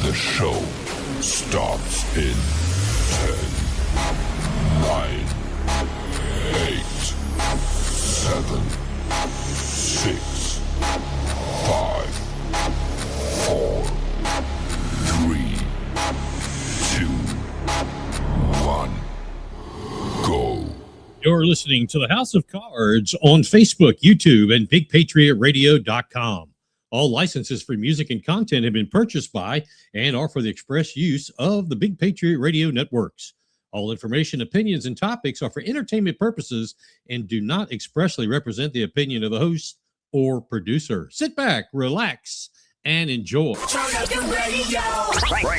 The show starts in 10, 9, 8, 7, 6, 5, 4, 3, 2, 1, go. You're listening to the House of Cards on Facebook, YouTube, and BigPatriotRadio.com. All licenses for music and content have been purchased by and are for the express use of the Big Patriot Radio networks. All information, opinions, and topics are for entertainment purposes and do not expressly represent the opinion of the host or producer. Sit back, relax, and enjoy. Turn up the radio.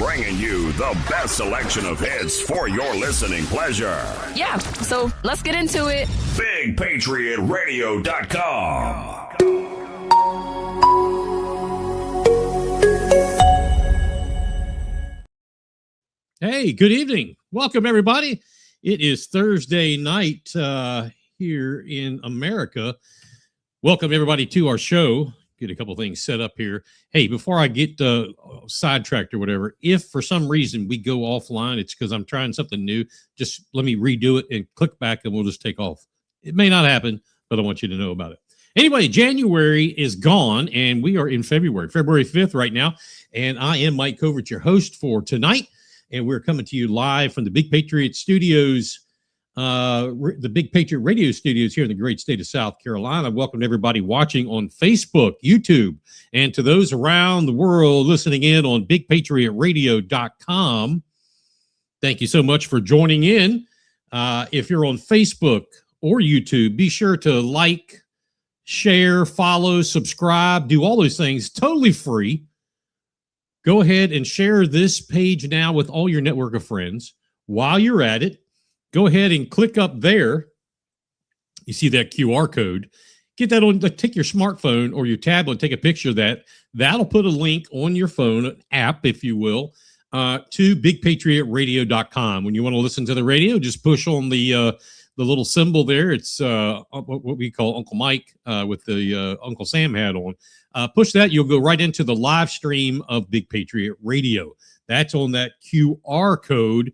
Bringing you the best selection of hits for your listening pleasure. Yeah, so let's get into it. BigPatriotRadio.com. Hey, good evening. Welcome, everybody. It is Thursday night here in America. Welcome, everybody, to our show. Get a couple things set up here. Hey, before I get sidetracked or whatever, if for some reason we go offline, it's because I'm trying something new. Just let me redo it and click back and we'll just take off. It may not happen, but I want you to know about it. Anyway, January is gone and we are in February 5th right now. And I am Mike Covert, your host for tonight. And we're coming to you live from the Big Patriot Studios, the Big Patriot Radio Studios here in the great state of South Carolina. Welcome to everybody watching on Facebook, YouTube, and to those around the world listening in on BigPatriotRadio.com. Thank you so much for joining in. If you're on Facebook or YouTube, be sure to like, share, follow, subscribe, do all those things totally free. Go ahead and share this page now with all your network of friends. While you're at it, go ahead and click up there. You see that QR code. Get that on, take your smartphone or your tablet, take a picture of that. That'll put a link on your phone, an app, if you will, to BigPatriotRadio.com. When you want to listen to the radio, just push on the little symbol there. It's what we call Uncle Mike with the Uncle Sam hat on. Push that, you'll go right into the live stream of Big Patriot Radio. That's on that QR code,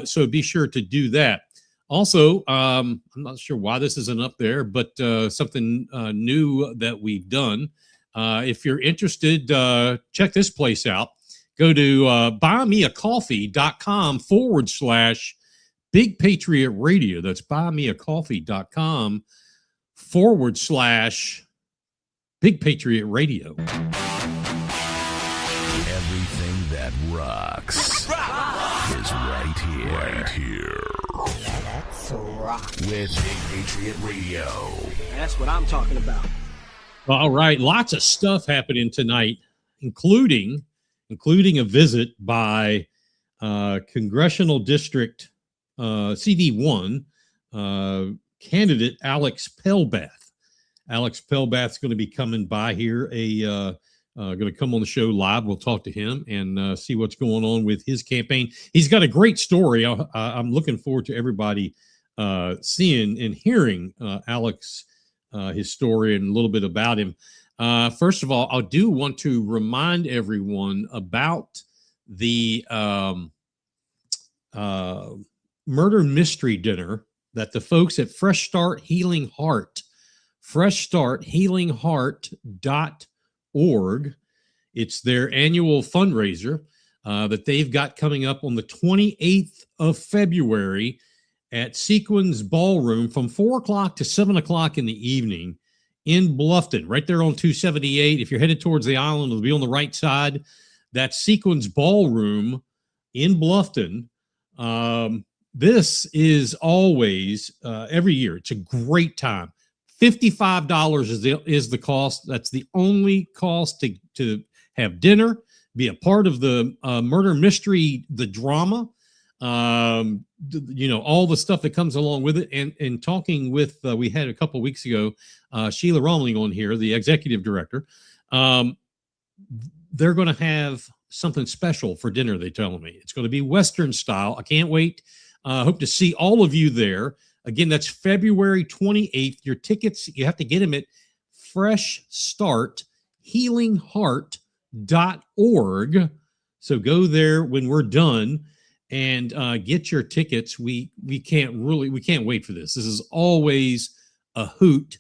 so be sure to do that. Also, I'm not sure why this isn't up there, but something new that we've done. If you're interested, check this place out. Go to buymeacoffee.com/Big Patriot Radio. That's buymeacoffee.com/Big Patriot Radio. Everything that rocks is right here. Right here. Let's rock. With Big Patriot Radio. That's what I'm talking about. All right, lots of stuff happening tonight, including a visit by Congressional District CD1 candidate Alex Pelbath. Alex Pelbath's going to be coming by here, going to come on the show live. We'll talk to him and see what's going on with his campaign. He's got a great story. I'm looking forward to everybody seeing and hearing Alex, his story and a little bit about him. First of all, I do want to remind everyone about the murder mystery dinner that the folks at Fresh Start Healing Heart, freshstarthealingheart.org. It's their annual fundraiser that they've got coming up on the 28th of February at Sequins Ballroom from 4 o'clock to 7 o'clock in the evening in Bluffton, right there on 278. If you're headed towards the island, it'll be on the right side. That's Sequins Ballroom in Bluffton. This is always, every year, it's a great time. $55 is the cost. That's the only cost to have dinner, be a part of the murder mystery, the drama, all the stuff that comes along with it. And talking with, we had a couple weeks ago, Sheila Romling on here, the executive director. They're going to have something special for dinner, they tell me. It's going to be Western style. I can't wait. Hope to see all of you there. Again, that's February 28th. Your tickets, you have to get them at freshstarthealingheart.org. So go there when we're done and get your tickets. We can't wait for this. This is always a hoot.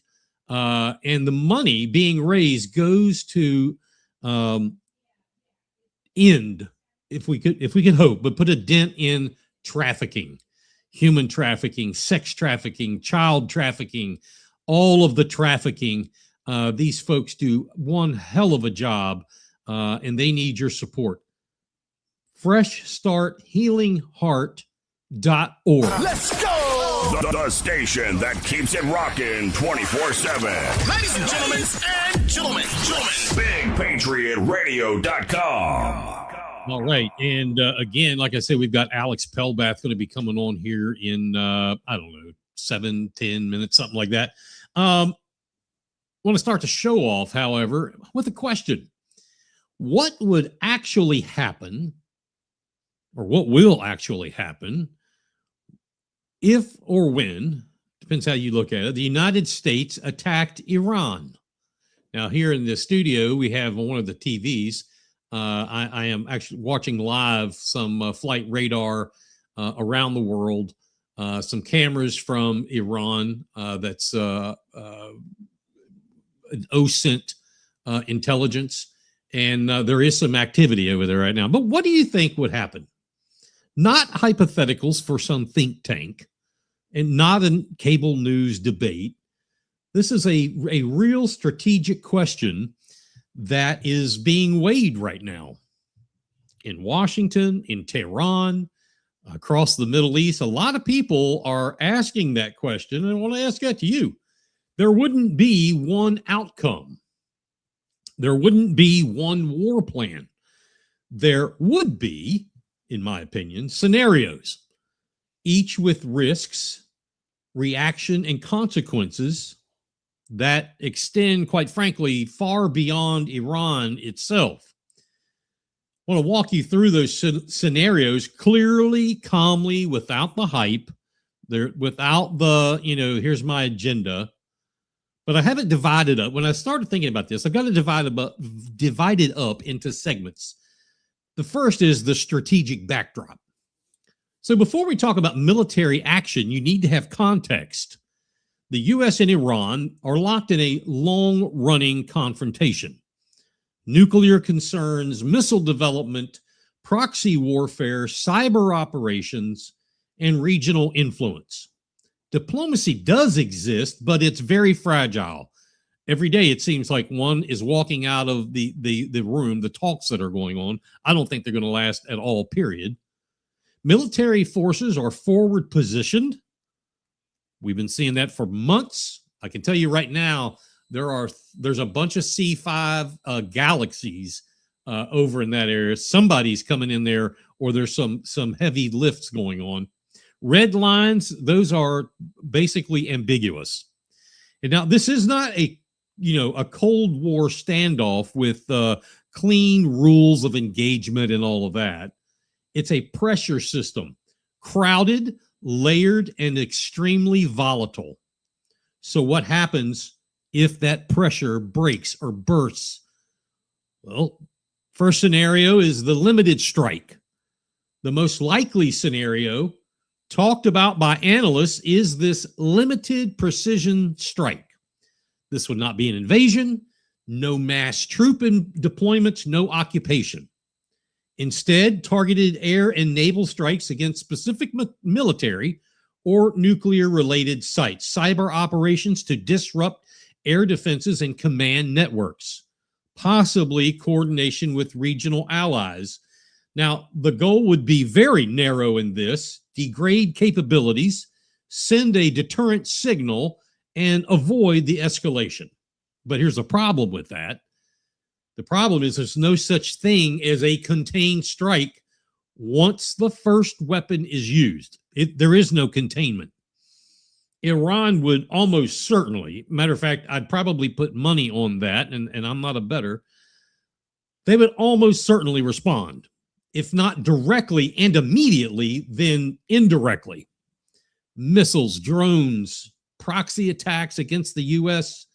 And the money being raised goes to end, if we could hope, but put a dent in trafficking, human trafficking, sex trafficking, child trafficking, all of the trafficking. These folks do one hell of a job, and they need your support. FreshStartHealingHeart.org. Let's go! The station that keeps it rocking 24/7. Ladies and gentlemen, BigPatriotRadio.com. All right. And again, like I said, we've got Alex Pelbath going to be coming on here in, 7-10 minutes, something like that. I want to start the show off, however, with a question. What would actually happen, or what will actually happen, if or when, depends how you look at it, the United States attacked Iran? Now, here in the studio, we have on one of the TVs, I am actually watching live some flight radar around the world, some cameras from Iran that's OSINT intelligence, and there is some activity over there right now. But what do you think would happen? Not hypotheticals for some think tank and not a cable news debate. This is a real strategic question that is being weighed right now in Washington, in Tehran, across the Middle East. A lot of people are asking that question, and I want to ask that to you. There wouldn't be one outcome. There wouldn't be one war plan. There would be, in my opinion, scenarios, each with risks, reaction, and consequences that extend, quite frankly, far beyond Iran itself. I want to walk you through those scenarios clearly, calmly, without the hype, without the, here's my agenda. But I have it divided up. When I started thinking about this, I've got it divided up into segments. The first is the strategic backdrop. So before we talk about military action, you need to have context. The U.S. and Iran are locked in a long-running confrontation. Nuclear concerns, missile development, proxy warfare, cyber operations, and regional influence. Diplomacy does exist, but it's very fragile. Every day it seems like one is walking out of the room, the talks that are going on. I don't think they're going to last at all, period. Military forces are forward positioned. We've been seeing that for months. I can tell you right now, there's a bunch of C5 galaxies over in that area. Somebody's coming in there, or there's some heavy lifts going on. Red lines, those are basically ambiguous. And now this is not a Cold War standoff with clean rules of engagement and all of that. It's a pressure system, crowded, layered, and extremely volatile. So what happens if that pressure breaks or bursts? Well, first scenario is the limited strike. The most likely scenario talked about by analysts is this limited precision strike. This would not be an invasion, no mass troop deployments, no occupation. Instead, targeted air and naval strikes against specific military or nuclear-related sites, cyber operations to disrupt air defenses and command networks, possibly coordination with regional allies. Now, the goal would be very narrow in this: degrade capabilities, send a deterrent signal, and avoid the escalation. But here's a problem with that. The problem is there's no such thing as a contained strike once the first weapon is used. There is no containment. Iran would almost certainly, matter of fact, I'd probably put money on that, and I'm not a bettor, they would almost certainly respond. If not directly and immediately, then indirectly. Missiles, drones, proxy attacks against the U.S.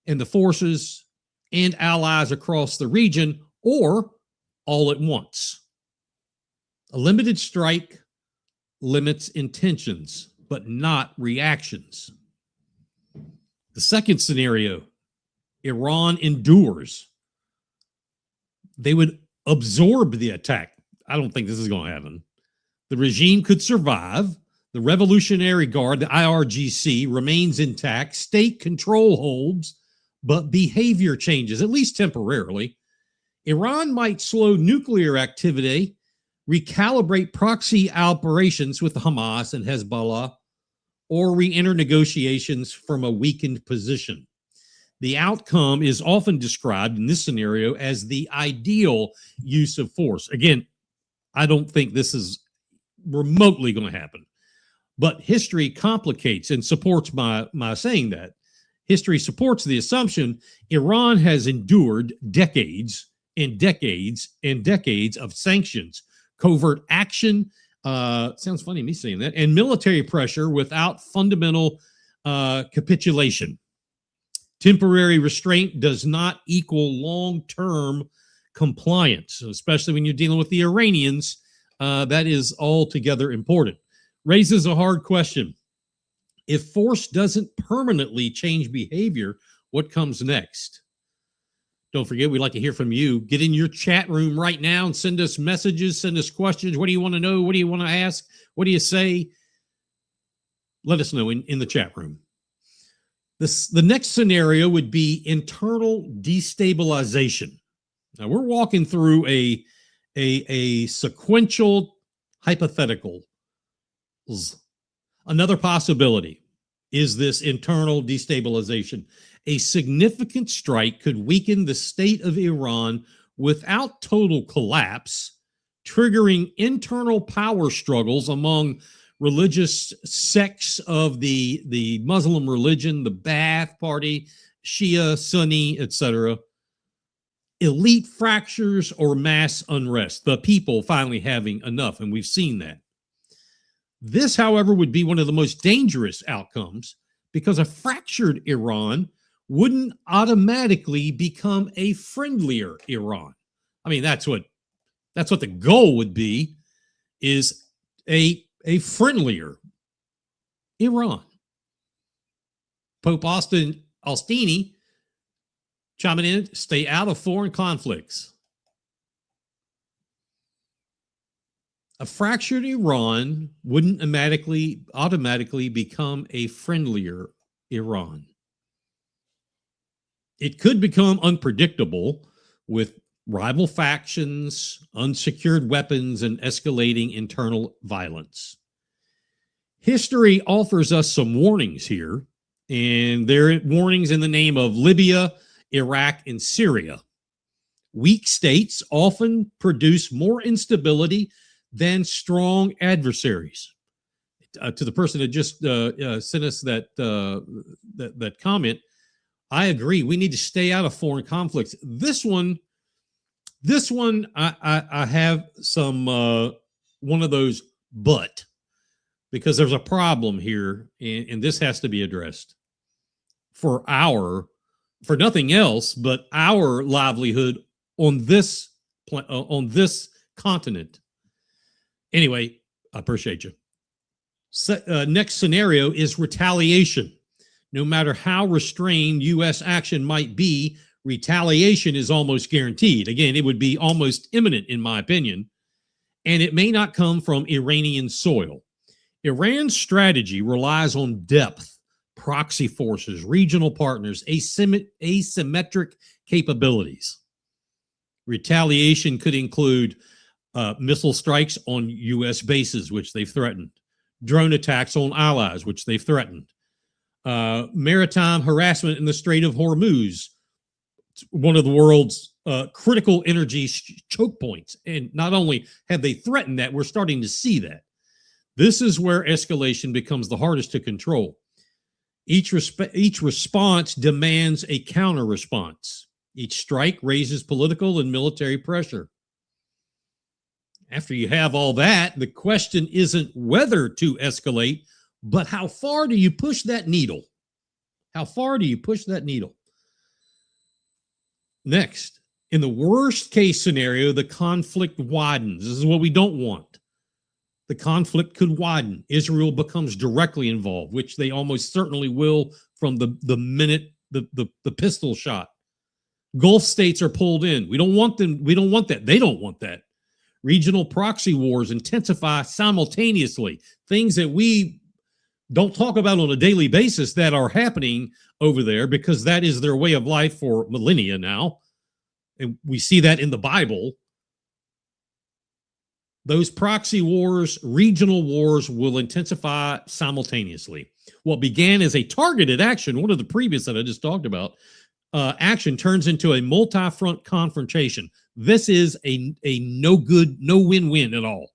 and the forces and allies across the region, or all at once. A limited strike limits intentions, but not reactions. The second scenario, Iran endures. They would absorb the attack. I don't think this is going to happen. The regime could survive. The Revolutionary Guard, the IRGC, remains intact. State control holds, but behavior changes, at least temporarily. Iran might slow nuclear activity, recalibrate proxy operations with Hamas and Hezbollah, or re-enter negotiations from a weakened position. The outcome is often described in this scenario as the ideal use of force. Again, I don't think this is remotely going to happen, but history complicates and supports my saying that. History supports the assumption Iran has endured decades and decades and decades of sanctions, covert action, sounds funny me saying that, and military pressure without fundamental capitulation. Temporary restraint does not equal long-term compliance, especially when you're dealing with the Iranians. That is altogether important. Raises a hard question. If force doesn't permanently change behavior, what comes next? Don't forget, we'd like to hear from you. Get in your chat room right now and send us messages, send us questions. What do you want to know? What do you want to ask? What do you say? Let us know in the chat room. The next scenario would be internal destabilization. Now, we're walking through a sequential hypothetical. Another possibility is this internal destabilization. A significant strike could weaken the state of Iran without total collapse, triggering internal power struggles among religious sects of the Muslim religion, the Ba'ath Party, Shia, Sunni, etc. Elite fractures or mass unrest, the people finally having enough, and we've seen that. This, however, would be one of the most dangerous outcomes because a fractured Iran wouldn't automatically become a friendlier Iran. I mean, that's what the goal would be, is a friendlier Iran. Pope Alstini chiming in, stay out of foreign conflicts. A fractured Iran wouldn't automatically become a friendlier Iran. It could become unpredictable with rival factions, unsecured weapons, and escalating internal violence. History offers us some warnings here, and they're warnings in the name of Libya, Iraq, and Syria. Weak states often produce more instability than strong adversaries. To the person that just sent us that comment, I agree. We need to stay out of foreign conflicts. This one, I have some one of those, but because there's a problem here, and this has to be addressed for nothing else but our livelihood on this continent. Anyway, I appreciate you. Next scenario is retaliation. No matter how restrained U.S. action might be, retaliation is almost guaranteed. Again, it would be almost imminent, in my opinion, and it may not come from Iranian soil. Iran's strategy relies on depth, proxy forces, regional partners, asymmetric capabilities. Retaliation could include missile strikes on U.S. bases, which they've threatened, drone attacks on allies, which they've threatened, maritime harassment in the Strait of Hormuz, one of the world's critical energy choke points. And not only have they threatened that, we're starting to see that. This is where escalation becomes the hardest to control. Each response demands a counter response. Each strike raises political and military pressure. After you have all that, the question isn't whether to escalate, but how far do you push that needle? How far do you push that needle? Next, In the worst case scenario, the conflict widens. This is what we don't want. The conflict could widen. Israel becomes directly involved, which they almost certainly will from the minute the pistol shot. Gulf states are pulled in. We don't want them. We don't want that. They don't want that. Regional proxy wars intensify simultaneously. Things that we don't talk about on a daily basis that are happening over there because that is their way of life for millennia now. And we see that in the Bible. Those proxy wars, regional wars will intensify simultaneously. What began as a targeted action, one of the previous that I just talked about, action turns into a multi-front confrontation. This is a no good, no win-win at all.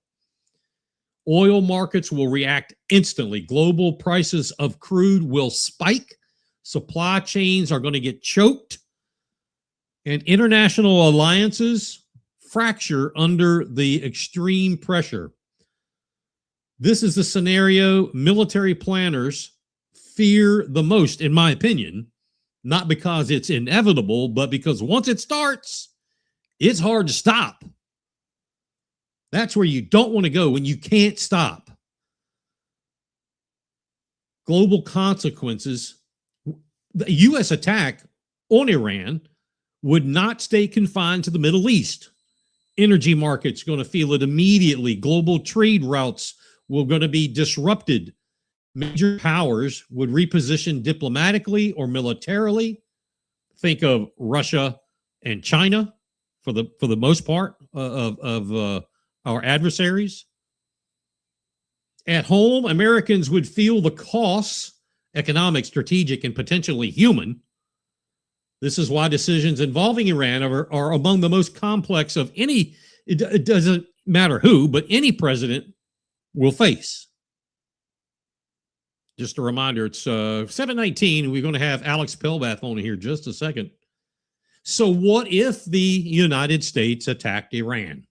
Oil markets will react instantly. Global prices of crude will spike. Supply chains are going to get choked. And international alliances fracture under the extreme pressure. This is the scenario military planners fear the most, in my opinion, not because it's inevitable, but because once it starts, it's hard to stop. That's where you don't want to go when you can't stop. Global consequences. The U.S. attack on Iran would not stay confined to the Middle East. Energy markets going to feel it immediately. Global trade routes will going to be disrupted. Major powers would reposition diplomatically or militarily. Think of Russia and China for the most part of our adversaries. At home, Americans would feel the costs, economic, strategic, and potentially human. This is why decisions involving Iran are among the most complex of any, it doesn't matter who, but any president will face. Just a reminder, it's 7:19. We're going to have Alex Pelbath on here just a second. So what if the United States attacked Iran?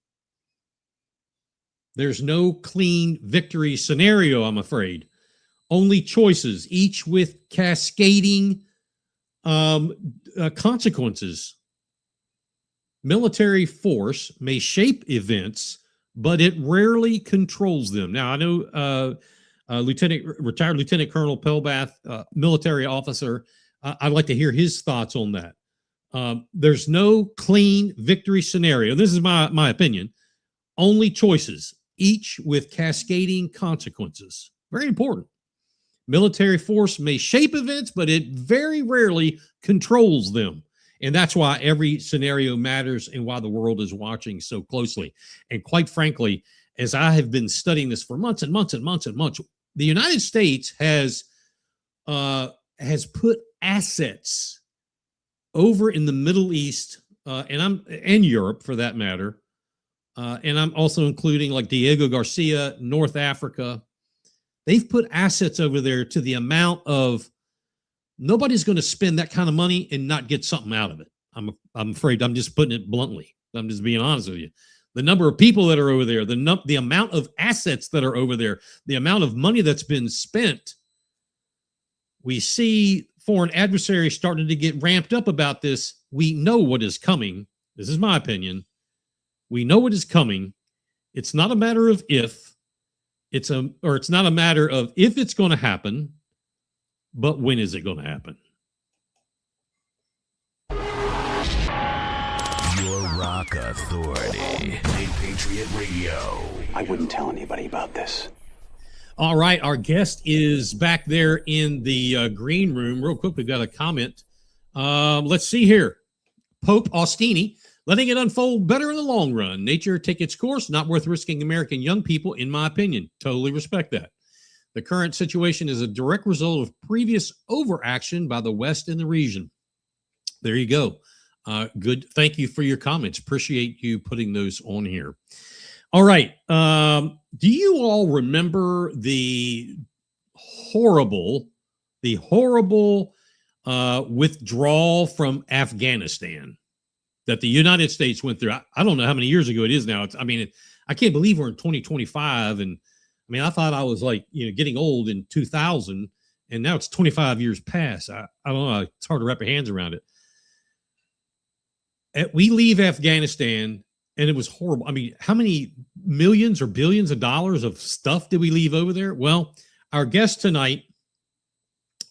There's no clean victory scenario, I'm afraid. Only choices, each with cascading consequences. Military force may shape events, but it rarely controls them. Now, I know retired Lieutenant Colonel Pelbath, military officer, I'd like to hear his thoughts on that. There's no clean victory scenario. This is my opinion. Only choices, each with cascading consequences. Very important. Military force may shape events, but it very rarely controls them. And that's why every scenario matters and why the world is watching so closely. And quite frankly, as I have been studying this for months and months and months and months, the United States has put assets over in the Middle East and Europe for that matter. And I'm also including like Diego Garcia, North Africa. They've put assets over there to the amount of nobody's going to spend that kind of money and not get something out of it. I'm afraid. I'm just putting it bluntly. I'm just being honest with you. The number of people that are over there, the amount of assets that are over there, the amount of money that's been spent. We see foreign adversaries starting to get ramped up about this. We know what is coming. This is my opinion. We know what is coming. It's not a matter of if. It's not a matter of if it's going to happen, but when is it going to happen? Your Rock Authority. Patriot Radio. I wouldn't tell anybody about this. All right, our guest is back there in the green room. Real quick, we've got a comment. Let's see here. Pope Austini, letting it unfold better in the long run. Nature take its course, not worth risking American young people, in my opinion. Totally respect that. The current situation is a direct result of previous overaction by the West in the region. There you go. Good. Thank you for your comments. Appreciate you putting those on here. All right. Do you all remember the horrible withdrawal from Afghanistan that the United States went through? I don't know how many years ago it is now. I can't believe we're in 2025. And I thought I was like, getting old in 2000, and now it's 25 years past. I don't know. It's hard to wrap your hands around it. we leave Afghanistan, and it was horrible. I mean, how many millions or billions of dollars of stuff did we leave over there? Well, our guest tonight,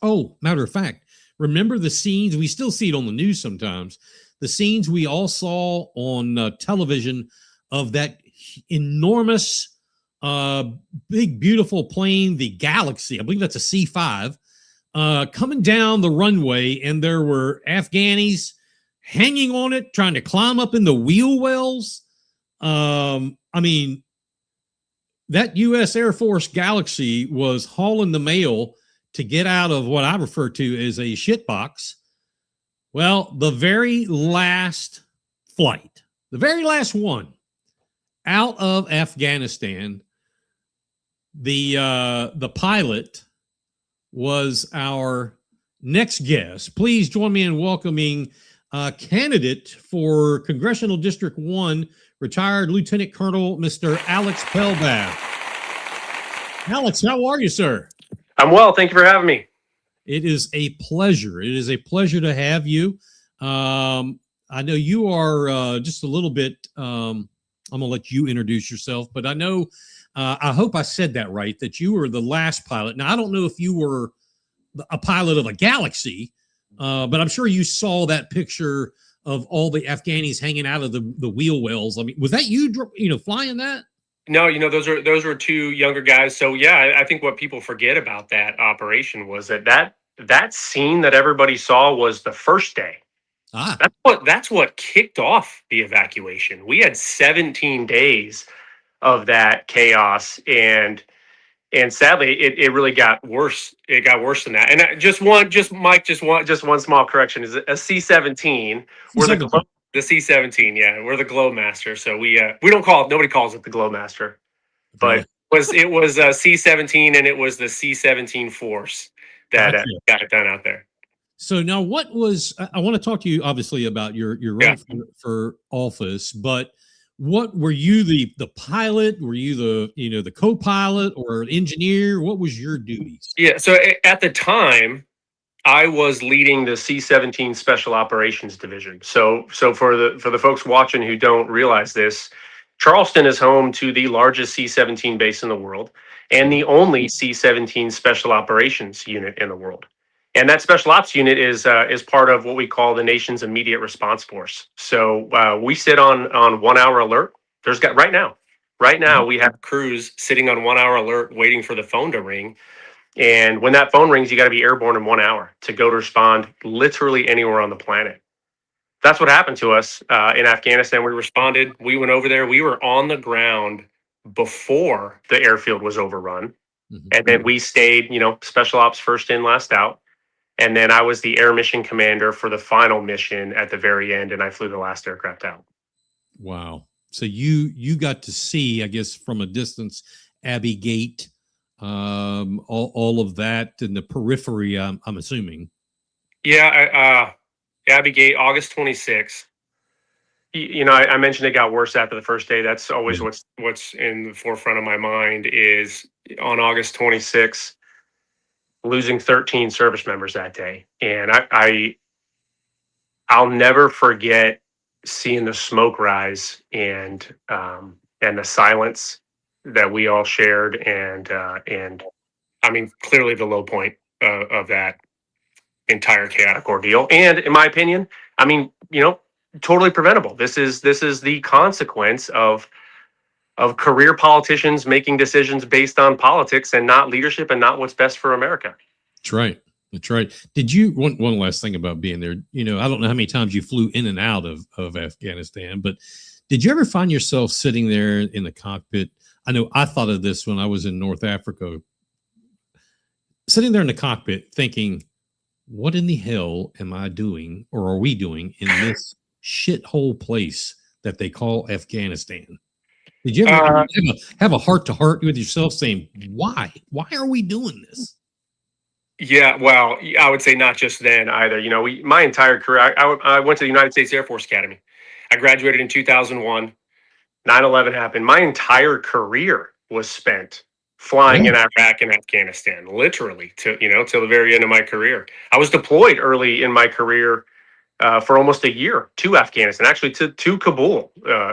oh, matter of fact, remember the scenes? We still see it on the news sometimes. The scenes we all saw on television of that enormous, big, beautiful plane, the Galaxy. I believe that's a C-5, coming down the runway, and there were Afghanis hanging on it, trying to climb up in the wheel wells. I mean, that U.S. Air Force Galaxy was hauling the mail to get out of what I refer to as a shit box. Well, the very last flight, the very last one out of Afghanistan, the pilot was our next guest. Please join me in welcoming candidate for Congressional District 1, retired Lieutenant Colonel Mr. Alex Pelbath. Alex, how are you, sir? I'm well. Thank you for having me. It is a pleasure. It is a pleasure to have you. I know you are just a little bit, I'm going to let you introduce yourself, but I know, I hope I said that right, that you were the last pilot. Now, I don't know if you were a pilot of a Galaxy, but I'm sure you saw that picture of all the Afghanis hanging out of the wheel wells. I mean, was that you, flying that? No, those were two younger guys. So yeah, I think what people forget about that operation was that scene that everybody saw was the first day. That's what kicked off the evacuation. We had 17 days of that chaos, and sadly, it really got worse. It got worse than that. And just one small correction is a C-17. We're the C-17. Yeah, we're the Glow Master. So we don't nobody calls it the Glow Master, but it was a C-17, and it was the C-17 Force that got it done out there. So now, what was? I want to talk to you obviously about your run for office, but what were you the pilot? Were you the co-pilot or an engineer? What was your duties? Yeah, so at the time, I was leading the C-17 Special Operations Division. So for the folks watching who don't realize this, Charleston is home to the largest C-17 base in the world and the only C-17 Special Operations Unit in the world. And that Special Ops Unit is part of what we call the nation's immediate response force. So we sit on 1 hour alert. Right now we have crews sitting on 1 hour alert waiting for the phone to ring. And when that phone rings, you got to be airborne in 1 hour to go to respond literally anywhere on the planet. That's what happened to us in Afghanistan. We responded. We went over there. We were on the ground before the airfield was overrun. Mm-hmm. And then we stayed, special ops first in, last out. And then I was the air mission commander for the final mission at the very end, and I flew the last aircraft out. Wow. So you got to see, I guess, from a distance, Abbey Gate, all of that in the periphery, I'm assuming. Yeah, Abbey Gate, August 26th. I mentioned it got worse after the first day. That's always what's in the forefront of my mind is on August 26th. Losing 13 service members that day. And I'll never forget seeing the smoke rise and the silence that we all shared. And I mean, clearly the low point of that entire chaotic ordeal. And in my opinion, I mean, totally preventable. This is the consequence of career politicians making decisions based on politics and not leadership and not what's best for America. That's right. That's right. Did you, one last thing about being there, I don't know how many times you flew in and out of Afghanistan, but did you ever find yourself sitting there in the cockpit? I know I thought of this when I was in North Africa, sitting there in the cockpit thinking, what in the hell am I doing or are we doing in this shithole place that they call Afghanistan? Did you ever have a heart-to-heart with yourself saying, why are we doing this? Yeah, well, I would say not just then either. My entire career, I went to the United States Air Force Academy. I graduated in 2001. 9/11 happened. My entire career was spent flying in Iraq and Afghanistan, literally till the very end of my career. I was deployed early in my career for almost a year to Afghanistan, actually to Kabul,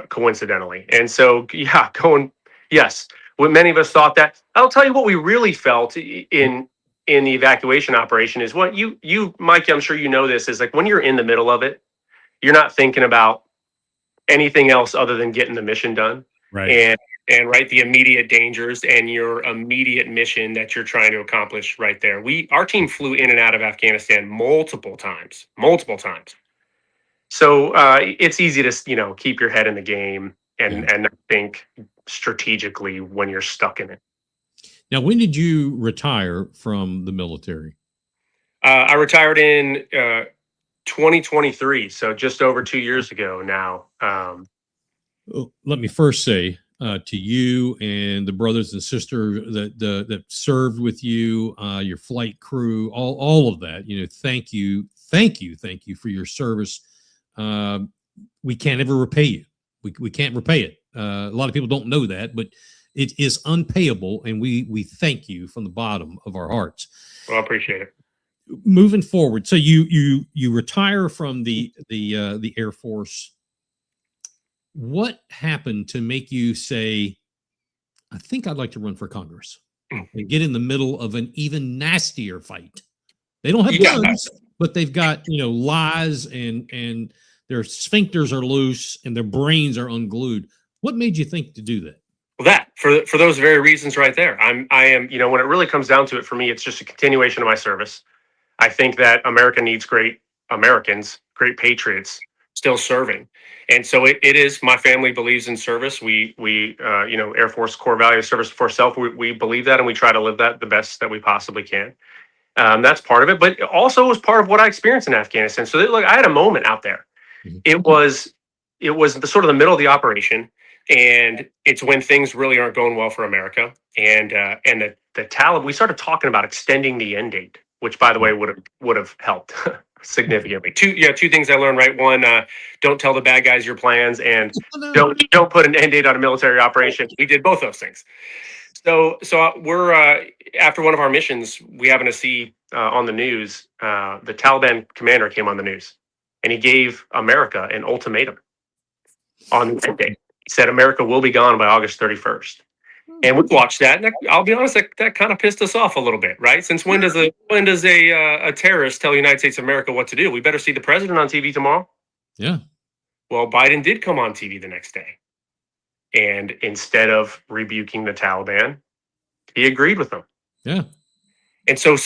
coincidentally. And so, yeah, yes, what many of us thought that. I'll tell you what we really felt in the evacuation operation is what you, Mike, I'm sure you know this, is like when you're in the middle of it, you're not thinking about anything else other than getting the mission done. Right. And right, the immediate dangers and your immediate mission that you're trying to accomplish right there. Our team flew in and out of Afghanistan multiple times. So it's easy to keep your head in the game and not think strategically when you're stuck in it. Now, when did you retire from the military? I retired in 2023, so just over 2 years ago now. Let me first say to you and the brothers and sisters that served with you, your flight crew, all of that. Thank you for your service. We can't ever repay you. We can't repay it. A lot of people don't know that, but it is unpayable, and we thank you from the bottom of our hearts. Well, I appreciate it. Moving forward, so you retire from the Air Force. What happened to make you say, I think I'd like to run for Congress and get in the middle of an even nastier fight? They don't have guns, but they've got, lies and their sphincters are loose and their brains are unglued. What made you think to do that? Well, that for those very reasons right there. I am, when it really comes down to it for me, it's just a continuation of my service. I think that America needs great Americans, great patriots still serving. And so it is, my family believes in service. We Air Force core value of service for self. We believe that, and we try to live that the best that we possibly can. That's part of it, but also was part of what I experienced in Afghanistan. So look, I had a moment out there. Mm-hmm. It was the sort of the middle of the operation, and it's when things really aren't going well for America. And the Taliban, we started talking about extending the end date, which, by the way, would have helped significantly. Two things I learned. Right, one, don't tell the bad guys your plans, and don't put an end date on a military operation. We did both those things. So we're after one of our missions, we happen to see on the news the Taliban commander came on the news, and he gave America an ultimatum on the end date. He said America will be gone by August 31st. And we watched that, and I'll be honest, that kind of pissed us off a little bit, right? Since when does a terrorist tell the United States of America what to do? We better see the president on TV tomorrow. Yeah. Well, Biden did come on TV the next day, and instead of rebuking the Taliban, he agreed with them. Yeah. And so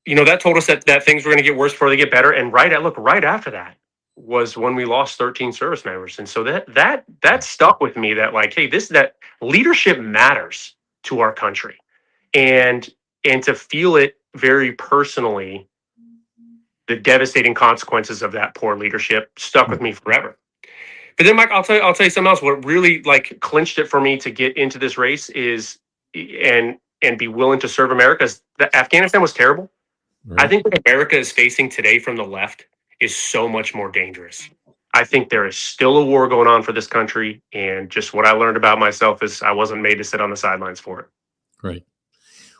that told us that things were going to get worse before they get better. And right after that was when we lost 13 service members. And so that stuck with me, that like, hey, that leadership matters to our country, and to feel it very personally, the devastating consequences of that poor leadership stuck with me forever. But then, Mike, I'll tell you something else. What really clinched it for me to get into this race is and be willing to serve America is that Afghanistan was terrible. Right. I think what America is facing today from the left is so much more dangerous. I think there is still a war going on for this country, and just what I learned about myself is I wasn't made to sit on the sidelines for it. Right.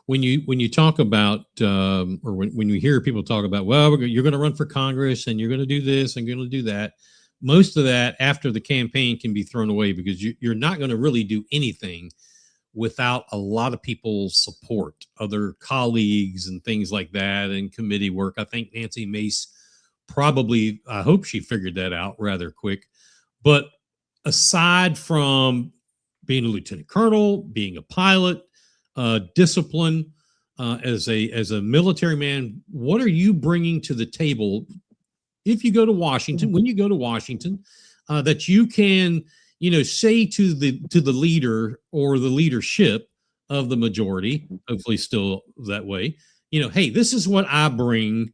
When you talk about, or when you hear people talk about, well, you're going to run for Congress and you're going to do this and you're going to do that, most of that after the campaign can be thrown away, because you're not going to really do anything without a lot of people's support, other colleagues and things like that, and committee work. I think Nancy Mace probably, I hope she figured that out rather quick. But aside from being a lieutenant colonel, being a pilot, discipline, as a military man, what are you bringing to the table if you go to Washington, when you go to Washington, that you can, say to the leader or the leadership of the majority, hopefully still that way, hey, this is what I bring,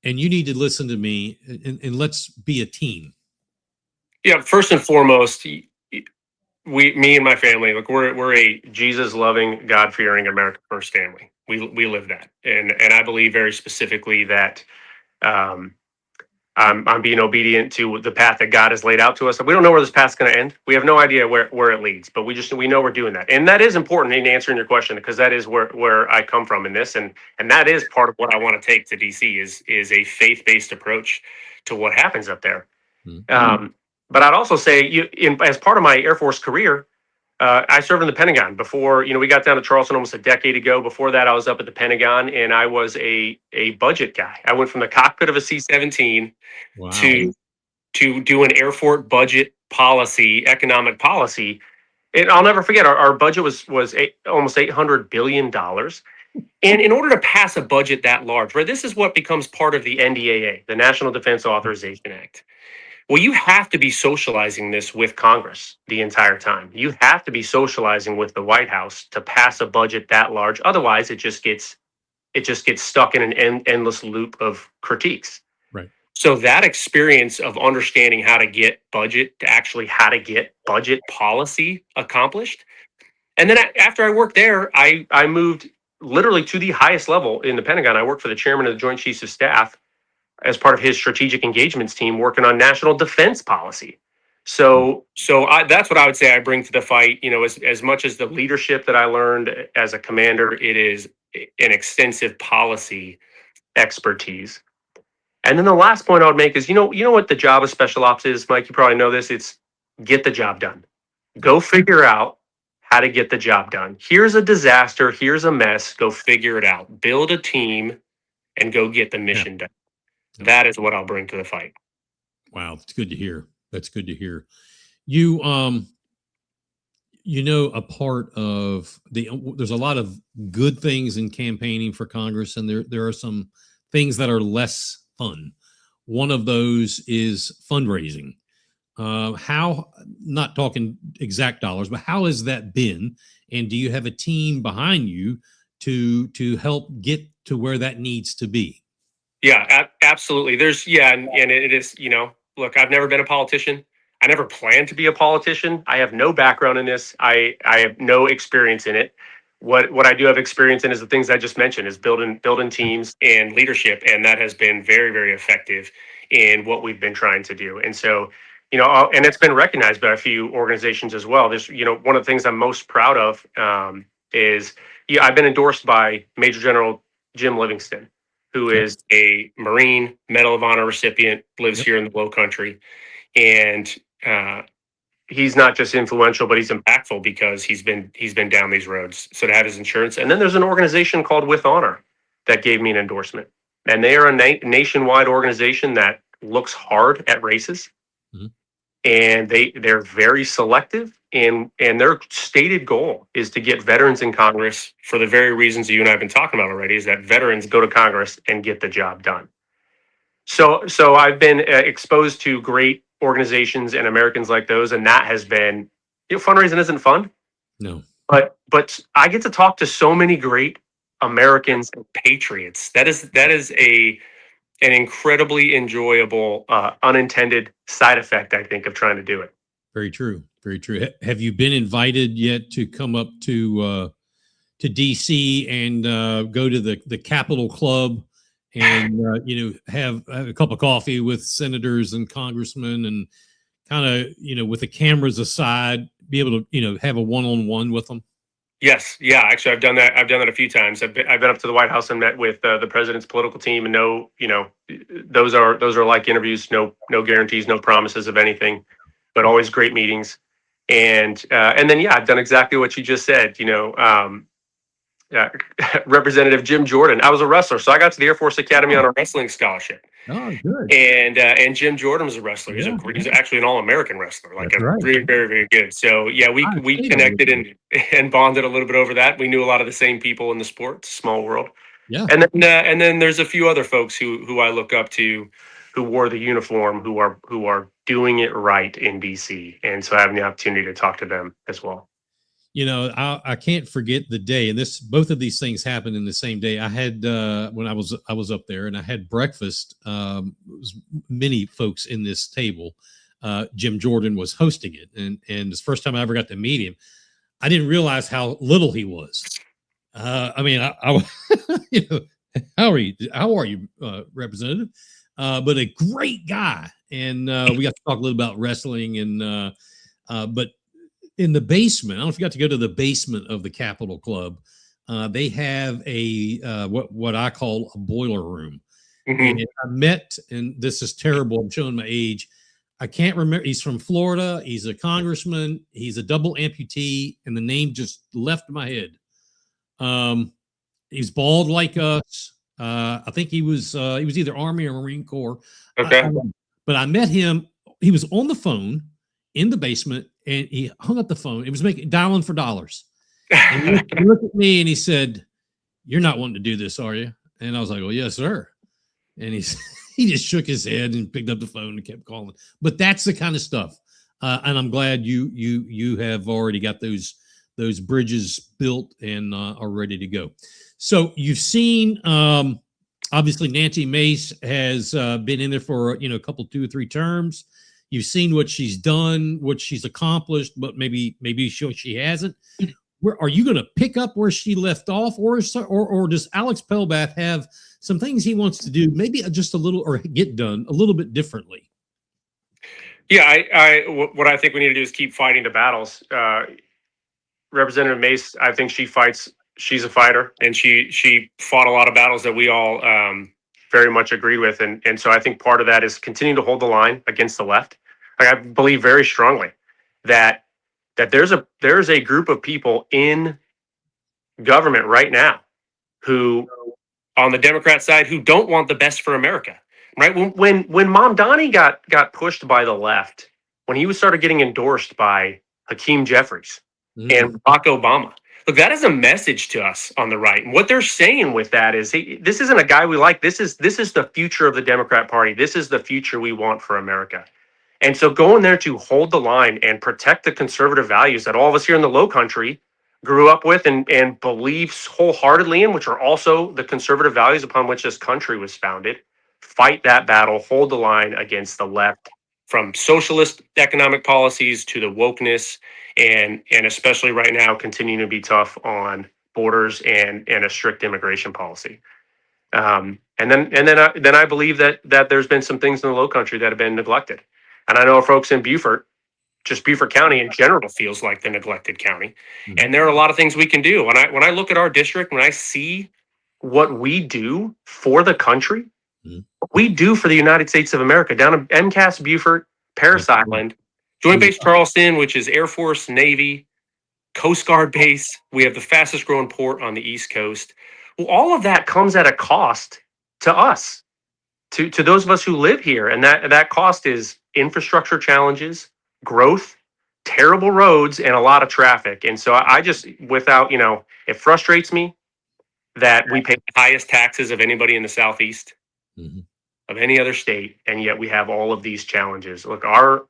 and you need to listen to me, and let's be a team. Yeah, first and foremost, me and my family, look, we're a Jesus-loving, God-fearing, America First family. We live that, and I believe very specifically that I I'm being obedient to the path that God has laid out to us. We don't know where this path's going to end. We have no idea where it leads, but we know we're doing that. And that is important in answering your question, because that is where I come from in this. And that is part of what I want to take to DC is a faith-based approach to what happens up there. But I'd also say as part of my Air Force career, I served in the Pentagon before, we got down to Charleston almost a decade ago. Before that, I was up at the Pentagon, and I was a budget guy. I went from the cockpit of a C-17 to do an airport budget policy, economic policy. And I'll never forget, our budget was almost $800 billion. And in order to pass a budget that large, right, this is what becomes part of the NDAA, the National Defense Authorization Act. Well, you have to be socializing this with Congress the entire time. You have to be socializing with the White House to pass a budget that large. Otherwise, it just gets stuck in an endless loop of critiques. Right. So that experience of understanding how to get budget policy accomplished. And then after I worked there, I moved literally to the highest level in the Pentagon. I worked for the chairman of the Joint Chiefs of Staff as part of his strategic engagements team, working on national defense policy. So that's what I would say I bring to the fight. As much as the leadership that I learned as a commander, it is an extensive policy expertise. And then the last point I would make is, you know what the job of special ops is, Mike? You probably know this. It's get the job done. Go figure out how to get the job done. Here's a disaster. Here's a mess. Go figure it out. Build a team and go get the mission done. That is what I'll bring to the fight. Wow, it's good to hear. That's good to hear. You, a part of there's a lot of good things in campaigning for Congress, and there are some things that are less fun. One of those is fundraising. How, not talking exact dollars, but how has that been? And do you have a team behind you to help get to where that needs to be? Yeah, absolutely. And it is, look, I've never been a politician. I never planned to be a politician. I have no background in this. I have no experience in it. What I do have experience in is the things I just mentioned, is building teams and leadership. And that has been very, very effective in what we've been trying to do. And so, and it's been recognized by a few organizations as well. There's, one of the things I'm most proud of is I've been endorsed by Major General Jim Livingston, who is a Marine Medal of Honor recipient, lives here in the Low Country. And he's not just influential, but he's impactful because he's been down these roads. So to have his insurance. And then there's an organization called With Honor that gave me an endorsement. And they are a nationwide organization that looks hard at races. Mm-hmm. And they're very selective. And their stated goal is to get veterans in Congress for the very reasons you and I have been talking about already, is that veterans go to Congress and get the job done. So I've been exposed to great organizations and Americans like those, and that has been, fundraising isn't fun. No. But I get to talk to so many great Americans and patriots. That is an incredibly enjoyable unintended side effect, I think, of trying to do it. Very true. Very true. Have you been invited yet to come up to DC and go to the Capitol Club and have a cup of coffee with senators and congressmen and kind of with the cameras aside, be able to have a one-on-one with them? Yes, yeah. Actually, I've done that. I've done that a few times. I've been up to the White House and met with the president's political team, and those are like interviews. No guarantees, no promises of anything, but always great meetings. And then, I've done exactly what you just said. Representative Jim Jordan. I was a wrestler, so I got to the Air Force Academy on a wrestling scholarship. Oh, good. And Jim Jordan was a wrestler. He's actually an All-American wrestler, really very, very good. So we connected and bonded a little bit over that. We knew a lot of the same people in the sport. It's a small world. Yeah. And then there's a few other folks who I look up to, who wore the uniform, who are doing it right in DC, and so having the opportunity to talk to them as well. I can't forget the day, and both of these things happened in the same day. I had when I was up there, and I had breakfast. Many folks in this table. Jim Jordan was hosting it, and it's the first time I ever got to meet him. I didn't realize how little he was. I how are you, Representative? but a great guy. And we got to talk a little about wrestling. And but in the basement, I don't know if you got to go to the basement of the Capitol Club. They have a what I call a boiler room. And I met, and this is terrible, I'm showing my age. I can't remember. He's from Florida. He's a congressman. He's a double amputee, and the name just left my head. He's bald like us. I think he was either Army or Marine Corps. Okay. But I met him. He was on the phone in the basement, and he hung up the phone. It was dialing for dollars. And he looked at me and he said, "You're not wanting to do this, are you?" And I was like, "Well, yes, sir." And he just shook his head and picked up the phone and kept calling. But that's the kind of stuff. And I'm glad you have already got those bridges built and are ready to go. So you've seen, obviously Nancy Mace has been in there for, a couple, 2 or 3 terms. You've seen what she's done, what she's accomplished, but maybe she hasn't. Are you going to pick up where she left off, or does Alex Pelbath have some things he wants to do, maybe just a little, or get done a little bit differently? Yeah, what I think we need to do is keep fighting the battles. Representative Mace, I think she fights. She's a fighter, and she fought a lot of battles that we all very much agree with, and so I think part of that is continuing to hold the line against the left. I believe very strongly that there's a group of people in government right now who, on the Democrat side, who don't want the best for America. Right? When Mom Donnie got pushed by the left, when he started getting endorsed by Hakeem Jeffries and Barack Obama, look, that is a message to us on the right. And what they're saying with that is, hey, this isn't a guy we like. This is the future of the Democrat Party. This is the future we want for America. And so going there to hold the line and protect the conservative values that all of us here in the Low Country grew up with and believes wholeheartedly in, which are also the conservative values upon which this country was founded. Fight that battle, hold the line against the left, from socialist economic policies to the wokeness, and especially right now continuing to be tough on borders and a strict immigration policy. And then I believe that there's been some things in the Low Country that have been neglected. And I know folks in Beaufort, just Beaufort County in general, feels like the neglected county. And there are a lot of things we can do. When I look at our district, when I see what we do for the country, what we do for the United States of America, down in MCAS Beaufort, Parris Island, Joint Base Charleston, which is Air Force, Navy, Coast Guard base. We have the fastest growing port on the East Coast. Well, all of that comes at a cost to us, to those of us who live here. And that cost is infrastructure challenges, growth, terrible roads, and a lot of traffic. And so I just, it frustrates me that we pay the highest taxes of anybody in the Southeast, of any other state, and yet we have all of these challenges. Look, our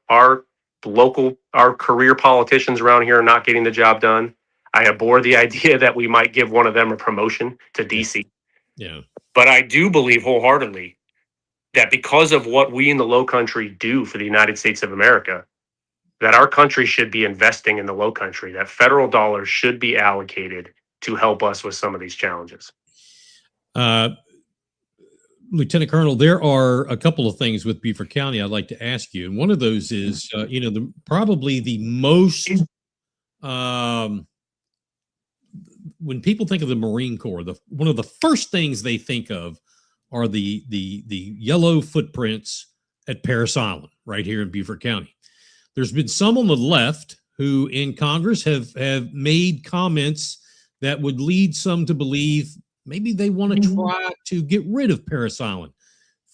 career politicians around here are not getting the job done. I abhor the idea that we might give one of them a promotion to DC. Yeah. But I do believe wholeheartedly that because of what we in the Low Country do for the United States of America, that our country should be investing in the Low Country, that federal dollars should be allocated to help us with some of these challenges. Lieutenant Colonel, there are a couple of things with Beaufort County I'd like to ask you. And one of those is, probably the most, when people think of the Marine Corps, one of the first things they think of are the yellow footprints at Parris Island, right here in Beaufort County. There's been some on the left who in Congress have made comments that would lead some to believe maybe they want to try to get rid of Parris Island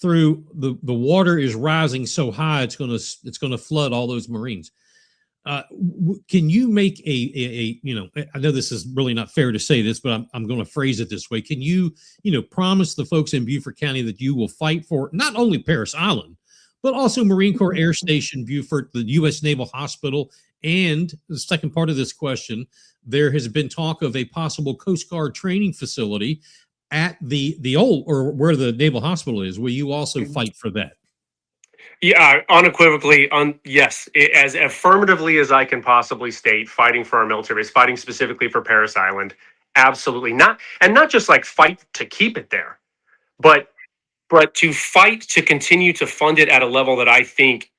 through the water is rising so high it's going to flood all those Marines. Can you make I know this is really not fair to say this, but I'm going to phrase it this way. Can you promise the folks in Beaufort County that you will fight for not only Parris Island, but also Marine Corps Air Station Beaufort, the U.S. Naval Hospital, and the second part of this question, there has been talk of a possible Coast Guard training facility at the old, or where the Naval Hospital is. Will you also fight for that? Yeah, unequivocally, yes. As affirmatively as I can possibly state, fighting for our military base, fighting specifically for Parris Island, absolutely not. And not just like fight to keep it there, but but to fight to continue to fund it at a level that I think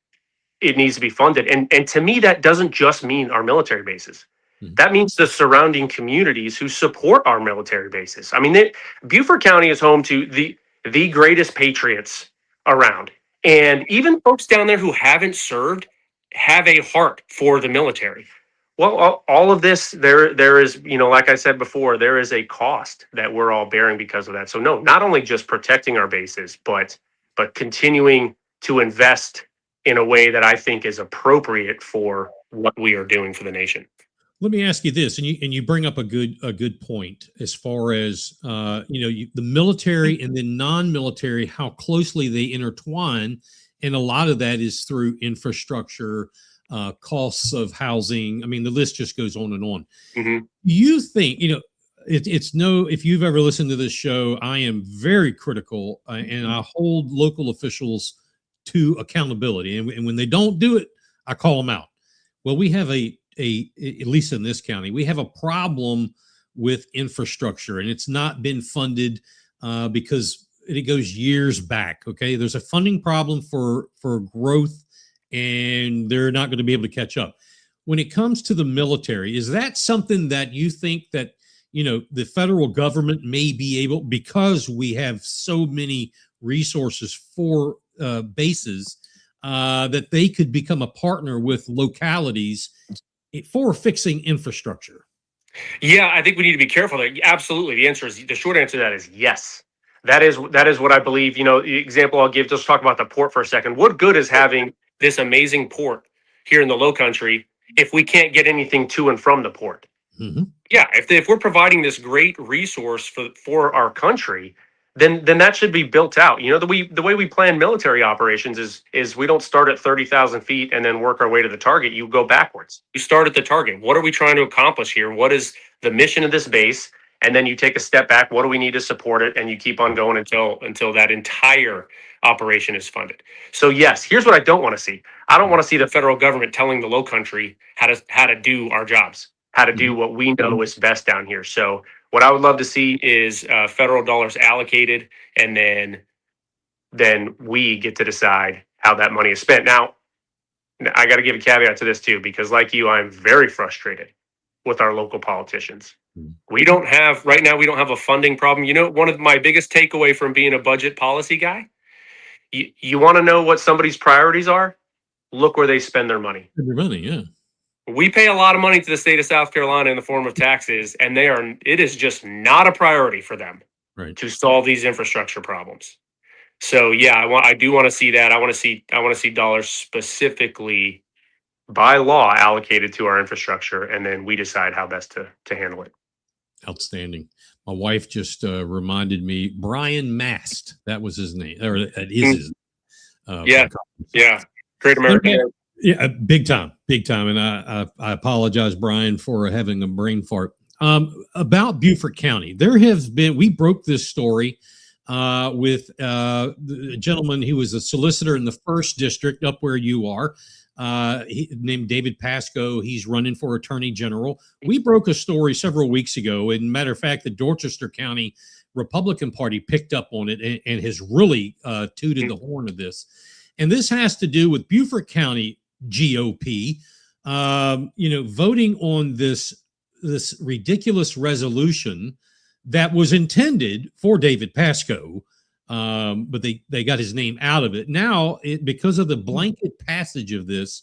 it needs to be funded. And to me, that doesn't just mean our military bases. That means the surrounding communities who support our military bases. I mean, Beaufort County is home to the greatest patriots around. And even folks down there who haven't served have a heart for the military. Well, all of this, there is, like I said before, there is a cost that we're all bearing because of that. So no, not only just protecting our bases, but continuing to invest in a way that I think is appropriate for what we are doing for the nation. Let me ask you this, and you bring up a good point as far as the military and the non-military, how closely they intertwine, and a lot of that is through infrastructure, costs of housing. I mean, the list just goes on and on. Mm-hmm. You think if you've ever listened to this show, I am very critical, and I hold local officials to accountability, and when they don't do it, I call them out. Well, we have at least in this county, we have a problem with infrastructure, and it's not been funded because it goes years back. Okay, there's a funding problem for growth, and they're not going to be able to catch up. When it comes to the military, is that something that you think that the federal government may be able, because we have so many resources for bases, that they could become a partner with localities for fixing infrastructure? Yeah, I think we need to be careful there. Absolutely. The short answer to that is yes. That is what I believe. The example I'll give, just talk about the port for a second. What good is having this amazing port here in the Low Country if we can't get anything to and from the port? Mm-hmm. Yeah, if we're providing this great resource for our country, then that should be built out. The way we plan military operations is we don't start at 30,000 feet and then work our way to the target. You go backwards. You start at the target. What are we trying to accomplish here? What is the mission of this base? And then you take a step back. What do we need to support it? And you keep on going until that entire operation is funded. So yes, here's what I don't want to see. I don't want to see the federal government telling the Low Country how to do our jobs, how to do what we know is best down here. So what I would love to see is federal dollars allocated, and then we get to decide how that money is spent. Now, I got to give a caveat to this too, because like you, I'm very frustrated with our local politicians. We don't have a funding problem. One of my biggest takeaway from being a budget policy guy, you want to know what somebody's priorities are? Look where they spend their money. Yeah. We pay a lot of money to the state of South Carolina in the form of taxes, and it is just not a priority for them to solve these infrastructure problems. So yeah, I do want to see that. I want to see dollars specifically by law allocated to our infrastructure, and then we decide how best to handle it. Outstanding. My wife just reminded me, Brian Mast, that was his name, or that is his name. Yeah. Great American. Yeah, big time. And I apologize, Brian, for having a brain fart. About Beaufort County, we broke this story with the gentleman who was a solicitor in the 1st District up where you are, named David Pascoe. He's running for Attorney General. We broke a story several weeks ago. And matter of fact, the Dorchester County Republican Party picked up on it and has really tooted the horn of this. And this has to do with Beaufort County GOP, voting on this ridiculous resolution that was intended for David Pascoe, but they got his name out of it. Now, because of the blanket passage of this,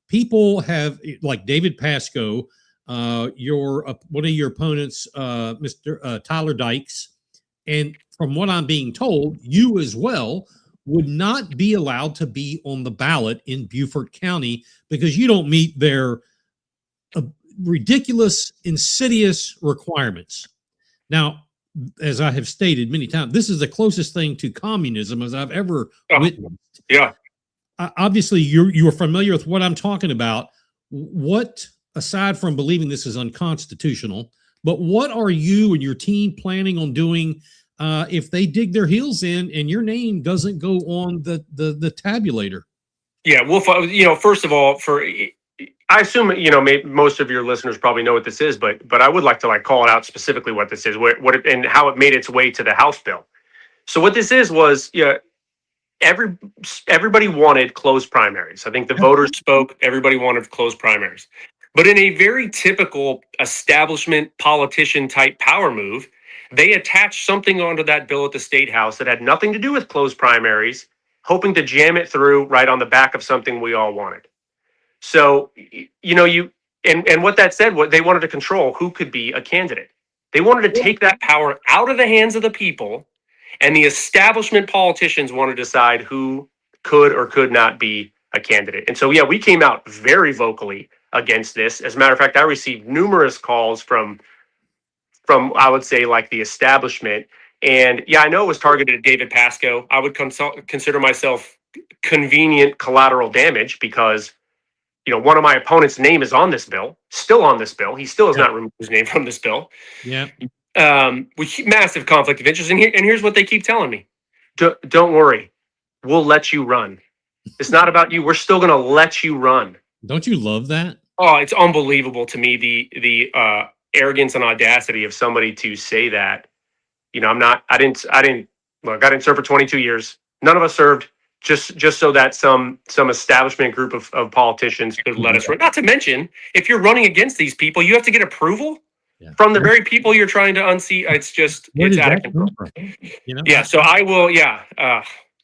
people have, like David Pascoe, one of your opponents, Mr. Tyler Dykes, and from what I'm being told, you as well, would not be allowed to be on the ballot in Beaufort County because you don't meet their ridiculous, insidious requirements. Now, as I have stated many times, this is the closest thing to communism as I've ever witnessed. Yeah. Obviously, you are familiar with what I'm talking about. What, aside from believing this is unconstitutional, but what are you and your team planning on doing if they dig their heels in and your name doesn't go on the tabulator? Yeah, well, first of all, I assume most of your listeners probably know what this is, but I would like to call it out specifically what this is, what and how it made its way to the House bill. So what this was, everybody wanted closed primaries. I think the voters spoke. Everybody wanted closed primaries. But in a very typical establishment politician type power move, they attached something onto that bill at the State House that had nothing to do with closed primaries, hoping to jam it through right on the back of something we all wanted. So, and what that said, what they wanted to control who could be a candidate. They wanted to take that power out of the hands of the people, and the establishment politicians want to decide who could or could not be a candidate. And so, yeah, we came out very vocally against this. As a matter of fact, I received numerous calls from I would say, like, the establishment. And yeah, I know it was targeted at David Pasco. I would consider myself convenient collateral damage because, one of my opponent's name is on this bill, still on this bill. He still has not removed his name from this bill. Yeah. With massive conflict of interest. And here's what they keep telling me. Don't worry. We'll let you run. It's not about you. We're still going to let you run. Don't you love that? Oh, it's unbelievable to me, the arrogance and audacity of somebody to say that. I didn't serve for 22 years. None of us served just so that some establishment group of politicians could let us run. Not to mention, if you're running against these people, you have to get approval from the very people you're trying to unseat. It's out of control. Yeah. So I will. Yeah.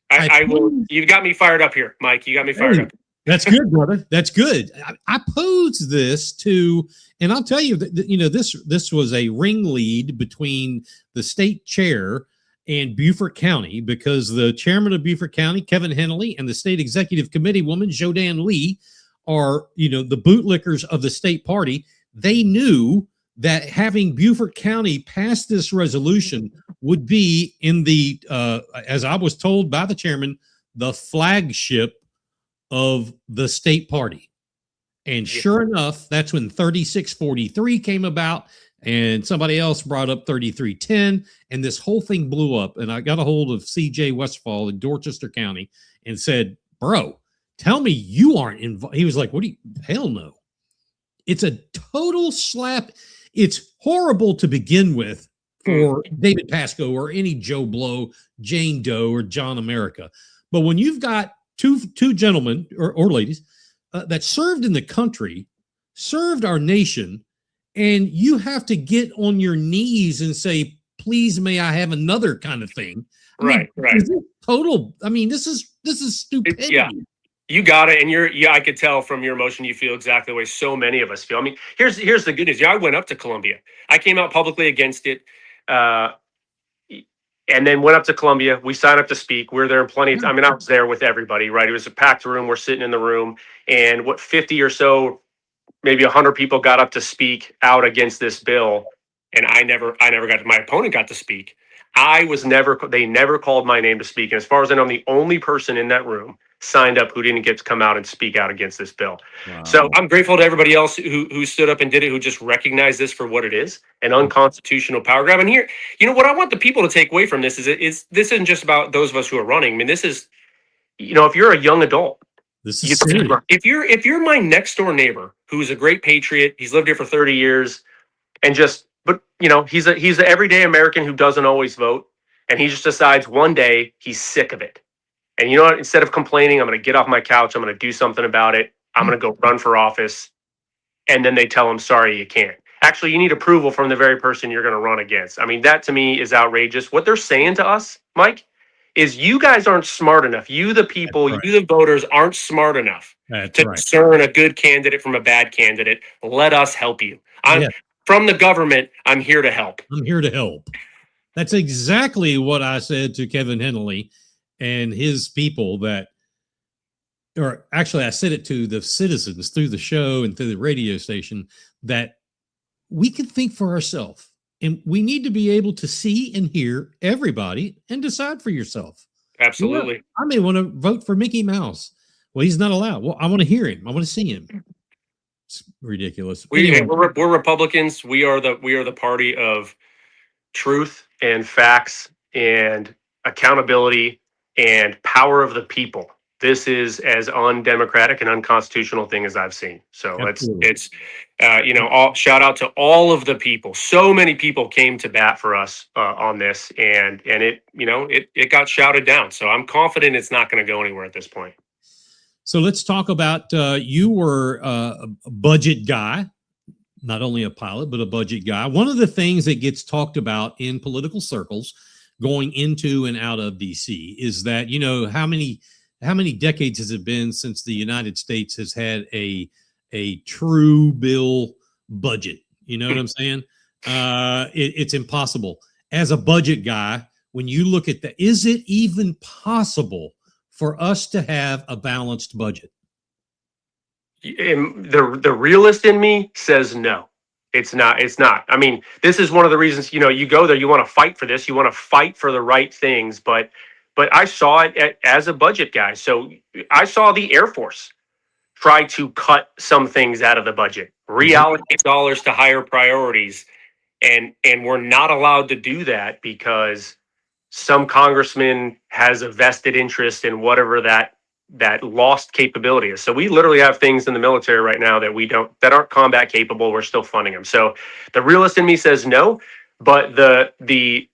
I will. You've got me fired up here, Mike. You got me fired up. That's good, brother. That's good. I posed this to, and I'll tell you that this was a ringlead between the state chair and Beaufort County, because the chairman of Beaufort County, Kevin Henley, and the state executive committee woman, Jodan Lee, are the bootlickers of the state party. They knew that having Beaufort County pass this resolution would be in the, as I was told by the chairman, the flagship of the state party. And sure enough, that's when 3643 came about, and somebody else brought up 3310, and this whole thing blew up. And I got a hold of CJ Westfall in Dorchester County and said, bro, tell me you aren't involved. He was like, hell no. It's a total slap. It's horrible to begin with for David Pasco or any Joe Blow, Jane Doe, or John America. But when you've got two gentlemen or ladies that served in the country, served our nation, and you have to get on your knees and say, please, may I have another kind of thing. Right. This is total. I mean, this is stupidity. Yeah, you got it. And I could tell from your emotion, you feel exactly the way so many of us feel. I mean, here's the good news. Yeah, I went up to Columbia. I came out publicly against it. And then went up to Columbia. We signed up to speak. We were there in plenty of time. I mean, I was there with everybody, right? It was a packed room. We're sitting in the room, and 50 or so, maybe 100 people got up to speak out against this bill. And I never got, my opponent got to speak. They never called my name to speak. And as far as I know, I'm the only person in that room signed up who didn't get to come out and speak out against this bill. Wow. So I'm grateful to everybody else who stood up and did it, who just recognized this for what it is, an unconstitutional power grab. And here, what I want the people to take away from this is this isn't just about those of us who are running. I mean, this is, if you're a young adult, if you're my next door neighbor who's a great patriot, he's lived here for 30 years, and he's an everyday American who doesn't always vote, and he just decides one day he's sick of it. And you know what? Instead of complaining, I'm going to get off my couch. I'm going to do something about it. I'm going to go run for office. And then they tell him, sorry, you can't. Actually, you need approval from the very person you're going to run against. I mean, that to me is outrageous. What they're saying to us, Mike, is you guys aren't smart enough. You, the people, you, the voters, aren't smart enough to discern a good candidate from a bad candidate. Let us help you. From the government, I'm here to help. I'm here to help. That's exactly what I said to Kevin Henley and his people or actually I said it to the citizens through the show and through the radio station, that we can think for ourselves, and we need to be able to see and hear everybody and decide for yourself. Absolutely. I may want to vote for Mickey Mouse. Well, he's not allowed. Well, I want to hear him. I want to see him. It's ridiculous. We're Republicans. We are the party of truth and facts and accountability and power of the people. this is as undemocratic and unconstitutional thing as I've seen. So Absolutely. it's shout out to all of the people. So many people came to bat for us on this, and it got shouted down. So I'm confident it's not going to go anywhere at this point. So let's talk about you were a budget guy, not only a pilot, but a budget guy. One of the things that gets talked about in political circles going into and out of DC is that, how many decades has it been since the United States has had a true bill budget? You know what I'm saying? It's impossible. As a budget guy, when you look at that, is it even possible for us to have a balanced budget? The realist in me says no. It's not. I mean, this is one of the reasons, you go there, you want to fight for this, you want to fight for the right things, but I saw it as a budget guy. So I saw the Air Force try to cut some things out of the budget, reallocate dollars to higher priorities, and we're not allowed to do that because some congressman has a vested interest in whatever that lost capability is. So we literally have things in the military right now that aren't combat capable. We're still funding them. So the realist in me says no, but the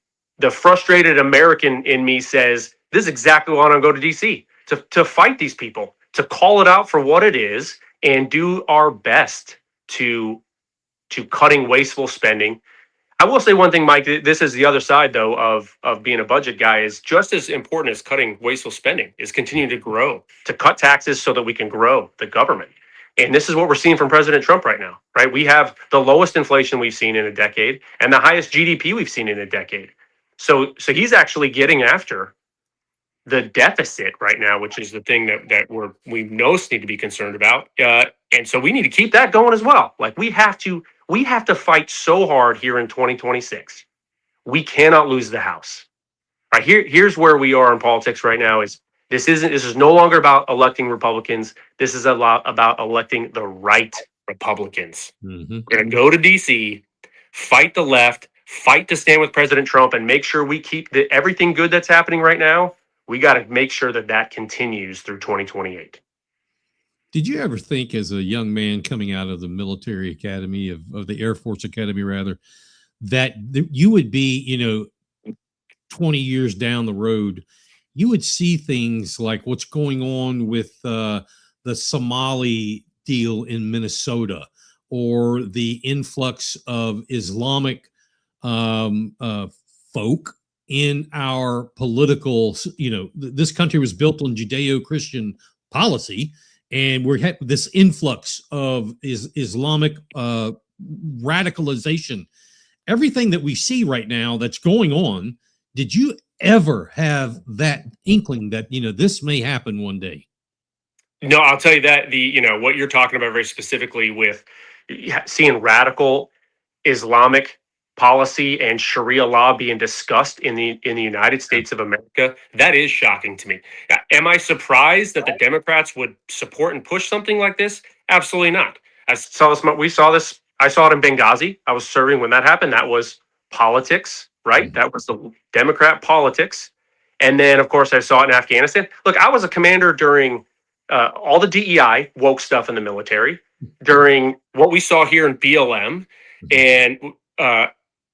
frustrated American in me says this is exactly why I want to go to DC to fight these people, to call it out for what it is and do our best to cutting wasteful spending. I will say one thing, Mike. This is the other side, though, of being a budget guy. Is just as important as cutting wasteful spending is continuing to grow, to cut taxes so that we can grow the government. And this is what we're seeing from President Trump right now, right? We have the lowest inflation we've seen in a decade and the highest GDP we've seen in a decade. So he's actually getting after the deficit right now, which is the thing that we most need to be concerned about. And so we need to keep that going as well. Like we have to fight so hard here in 2026. We cannot lose the House. Right here's where we are in politics right now. This is no longer about electing Republicans. This is a lot about electing the right Republicans. Mm-hmm. We're going to go to DC, fight the left, fight to stand with President Trump, and make sure we keep everything good that's happening right now. We got to make sure that continues through 2028. Did you ever think, as a young man coming out of the military academy, of the Air Force Academy, rather, that you would be, 20 years down the road, you would see things like what's going on with the Somali deal in Minnesota, or the influx of Islamic folk in our political, this country was built on Judeo-Christian policy, and we had this influx of Islamic radicalization. Everything that we see right now that's going on, did you ever have that inkling that, this may happen one day? No, I'll tell you that what you're talking about very specifically with seeing radical Islamic policy and Sharia law being discussed in the United States of America, that is shocking to me. Am I surprised that the Democrats would support and push something like this? Absolutely not. I saw this it in Benghazi. I was serving when that happened. That was politics, right? That was the Democrat politics. And then, of course, I saw it in Afghanistan. Look, I was a commander during all the DEI woke stuff in the military, during what we saw here in BLM,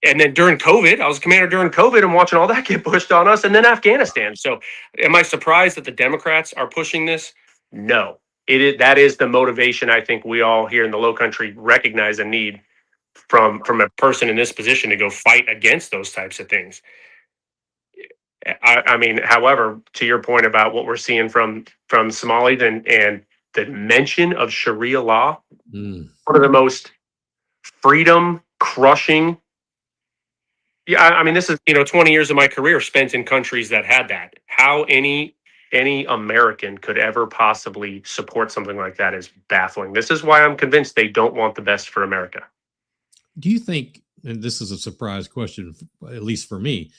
and then during COVID, I was a commander during COVID and watching all that get pushed on us, and then Afghanistan. So am I surprised that the Democrats are pushing this? No. That is the motivation I think we all here in the Low Country recognize and need from a person in this position to go fight against those types of things. I mean, however, to your point about what we're seeing from Somalis and the mention of Sharia law, one of the most freedom crushing. Yeah, I mean, this is 20 years of my career spent in countries that had that. How any American could ever possibly support something like that is baffling. This is why I'm convinced they don't want the best for America. Do you think, and this is a surprise question, at least for me,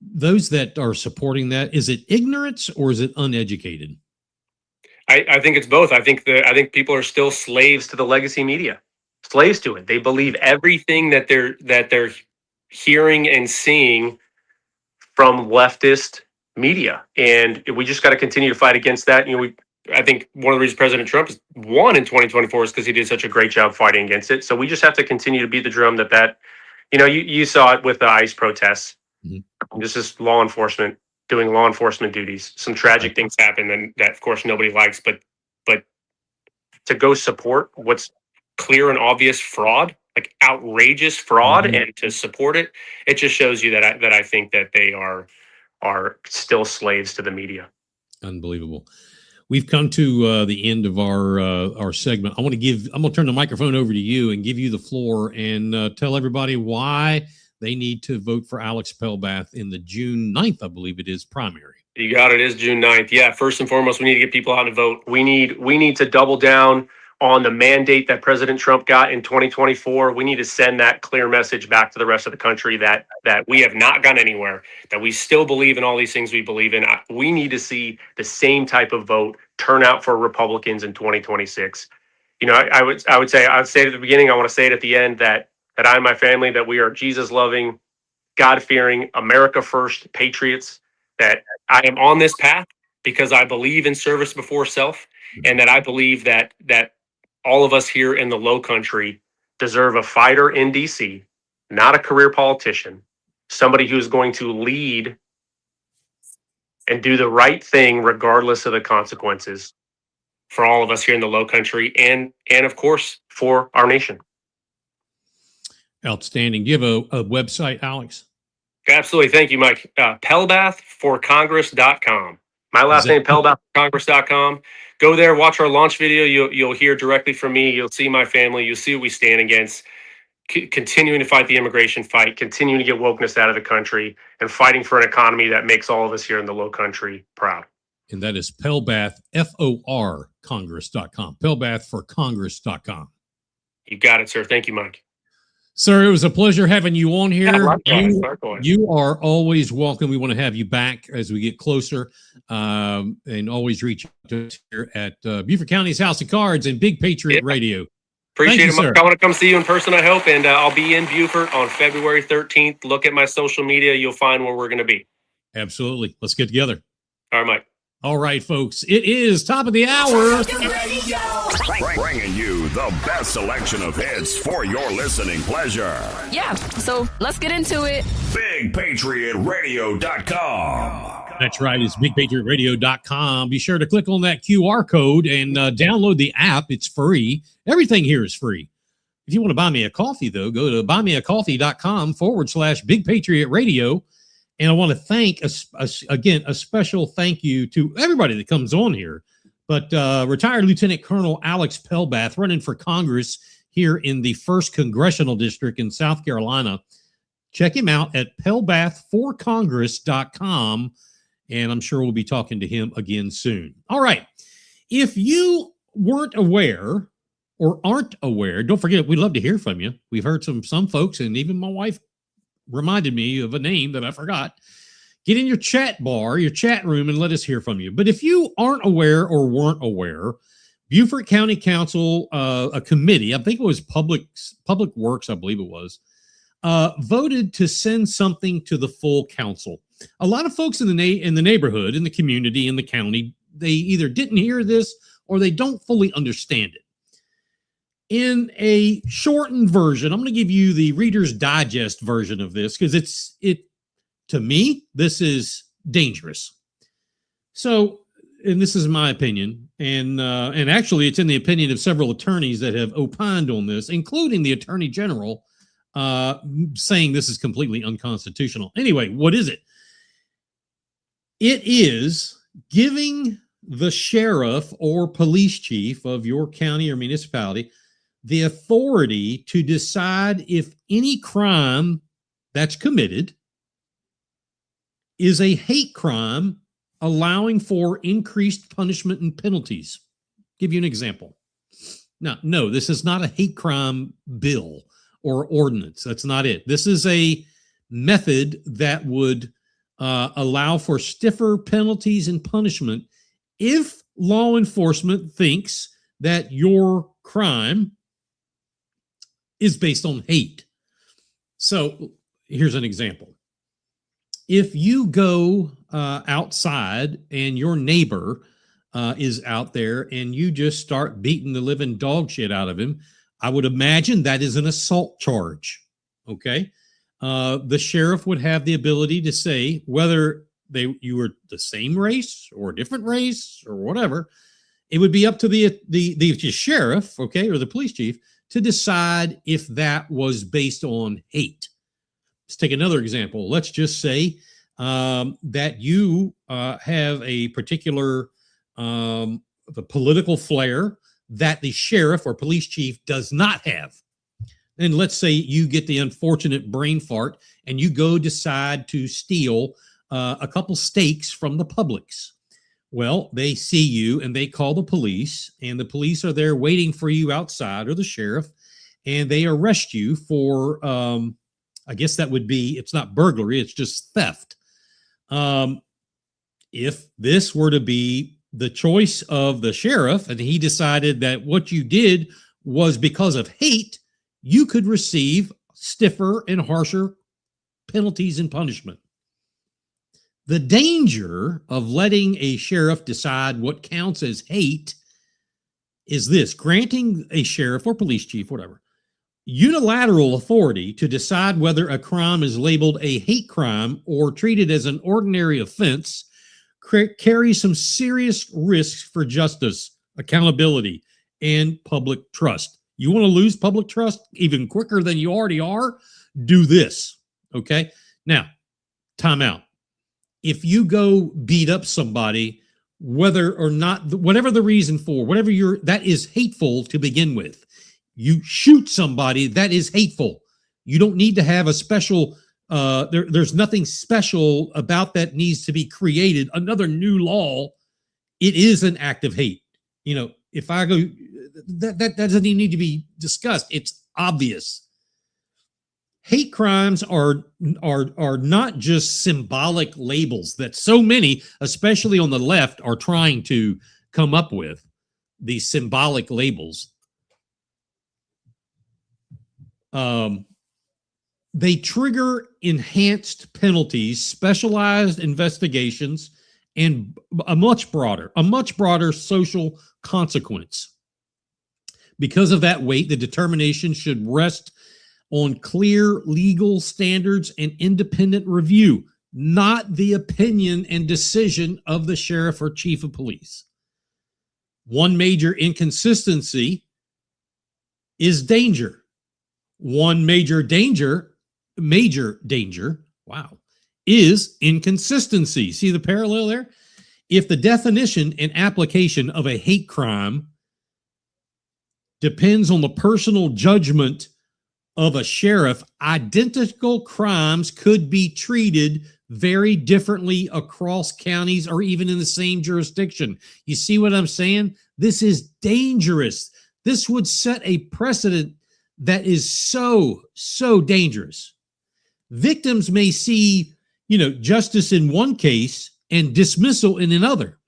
those that are supporting that, is it ignorance or is it uneducated? I think it's both. I think people are still slaves to the legacy media, slaves to it. They believe everything that they're hearing and seeing from leftist media, and we just got to continue to fight against that. I think one of the reasons President Trump won in 2024 is because he did such a great job fighting against it. So we just have to continue to beat the drum that you saw it with the ICE protests. Mm-hmm. This is law enforcement doing law enforcement duties. Some tragic things happen, and that of course nobody likes, but to go support what's clear and obvious fraud, like outrageous fraud, mm-hmm. and to support it, it just shows you that I think that they are still slaves to the media. Unbelievable. We've come to the end of our segment. I'm going to turn the microphone over to you and give you the floor and tell everybody why they need to vote for Alex Pelbath in the June 9th, I believe it is, primary. You got it. It is June 9th. Yeah. First and foremost, we need to get people out to vote. We need to double down on the mandate that President Trump got in 2024. We need to send that clear message back to the rest of the country that we have not gone anywhere, that we still believe in all these things we believe in. We need to see the same type of vote turn out for Republicans in 2026. I would say it at the beginning, I want to say it at the end, that I and my family, that we are Jesus-loving, God-fearing, America-first patriots, that I am on this path because I believe in service before self, and that I believe that all of us here in the Low Country deserve a fighter in DC, not a career politician, somebody who's going to lead and do the right thing regardless of the consequences for all of us here in the Low Country and of course for our nation. Outstanding. Do you have a website, Alex? Absolutely. Thank you, Mike. Pelbathforcongress.com. My last name, Pelbathforcongress.com. Go there, watch our launch video. You'll hear directly from me. You'll see my family. You'll see what we stand against. Continuing to fight the immigration fight, continuing to get wokeness out of the country, and fighting for an economy that makes all of us here in the Low Country proud. And that is Pelbath, F-O-R, Congress.com. Pelbathforcongress.com. You got it, sir. Thank you, Mike. Sir, it was a pleasure having you on here. Yeah, you are always welcome. We want to have you back as we get closer, and always reach out to us here at Beaufort County's House of Cards and Big Patriot Radio. Appreciate it, Mike. I want to come see you in person, I hope, and I'll be in Beaufort on February 13th. Look at my social media. You'll find where we're going to be. Absolutely. Let's get together. All right, Mike. All right, folks. It is top of the hour. Bringing you the best selection of hits for your listening pleasure. Yeah, so let's get into it. BigPatriotRadio.com. That's right. It's BigPatriotRadio.com. Be sure to click on that QR code and download the app. It's free. Everything here is free. If you want to buy me a coffee, though, go to buymeacoffee.com/BigPatriotRadio. And I want to thank, again, a special thank you to everybody that comes on here. But retired Lieutenant Colonel Alex Pelbath, running for Congress here in the 1st Congressional District in South Carolina. Check him out at pelbathforcongress.com. And I'm sure we'll be talking to him again soon. All right. If you weren't aware or aren't aware, don't forget, we'd love to hear from you. We've heard some folks, and even my wife reminded me of a name that I forgot. Get in your chat bar, your chat room, and let us hear from you. But if you aren't aware or weren't aware, Beaufort County Council, a committee, I think it was Public Works, I believe it was, voted to send something to the full council. A lot of folks in the neighborhood, in the community, in the county, they either didn't hear this or they don't fully understand it. In a shortened version, I'm going to give you the Reader's Digest version of this because to me, this is dangerous. So, and this is my opinion, and actually it's in the opinion of several attorneys that have opined on this, including the Attorney General, saying this is completely unconstitutional. Anyway, what is it? It is giving the sheriff or police chief of your county or municipality the authority to decide if any crime that's committed is a hate crime, allowing for increased punishment and penalties. Give you an example. Now, no, this is not a hate crime bill or ordinance. That's not it. This is a method that would allow for stiffer penalties and punishment if law enforcement thinks that your crime is based on hate. So here's an example. If you go outside and your neighbor is out there and you just start beating the living dog shit out of him, I would imagine that is an assault charge. Okay. The sheriff would have the ability to say whether you were the same race or a different race or whatever. It would be up to the sheriff, okay, or the police chief to decide if that was based on hate. Let's take another example. Let's just say that you have a particular the political flair that the sheriff or police chief does not have. And let's say you get the unfortunate brain fart and you go decide to steal a couple steaks from the Publix. Well, they see you and they call the police, and the police are there waiting for you outside, or the sheriff, and they arrest you for, I guess that would be, it's not burglary, it's just theft. If this were to be the choice of the sheriff and he decided that what you did was because of hate, you could receive stiffer and harsher penalties and punishment. The danger of letting a sheriff decide what counts as hate is this: granting a sheriff or police chief, whatever, unilateral authority to decide whether a crime is labeled a hate crime or treated as an ordinary offense carries some serious risks for justice, accountability, and public trust. You want to lose public trust even quicker than you already are? Do this, okay? Now, time out. If you go beat up somebody, whether or not, whatever the reason for, that is hateful to begin with. You shoot somebody, that is hateful. You don't need to have a special, there's nothing special about that needs to be created. Another new law, it is an act of hate. You know, if I go, that doesn't even need to be discussed. It's obvious. Hate crimes are not just symbolic labels that so many, especially on the left, are trying to come up with, these symbolic labels. They trigger enhanced penalties, specialized investigations, and a much broader social consequence. Because of that weight, the determination should rest on clear legal standards and independent review, not the opinion and decision of the sheriff or chief of police. One major inconsistency is danger. One major danger, is inconsistency. See the parallel there? If the definition and application of a hate crime depends on the personal judgment of a sheriff, identical crimes could be treated very differently across counties or even in the same jurisdiction. You see what I'm saying? This is dangerous. This would set a precedent that is so dangerous. Victims may see, justice in one case and dismissal in another.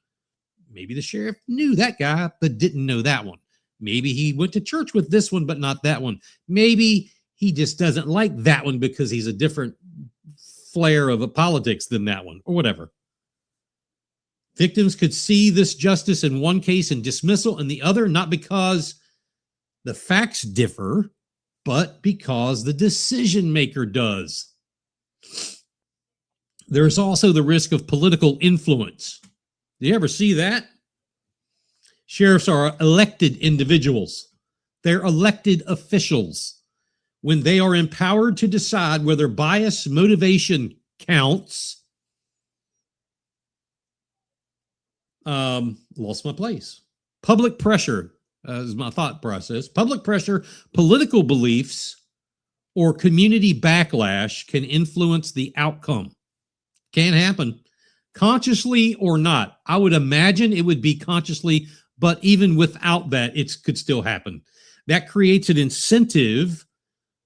Maybe the sheriff knew that guy, but didn't know that one. Maybe he went to church with this one, but not that one. Maybe he just doesn't like that one because he's a different flair of a politics than that one, or whatever. Victims could see this justice in one case and dismissal in the other, not because the facts differ, but because the decision maker does. There's also the risk of political influence. Do you ever see that? Sheriffs are elected individuals. They're elected officials. When they are empowered to decide whether bias motivation counts, lost my place. Public pressure is my thought process. Public pressure, political beliefs, or community backlash can influence the outcome. Can happen, consciously or not. I would imagine it would be consciously, but even without that, it could still happen. That creates an incentive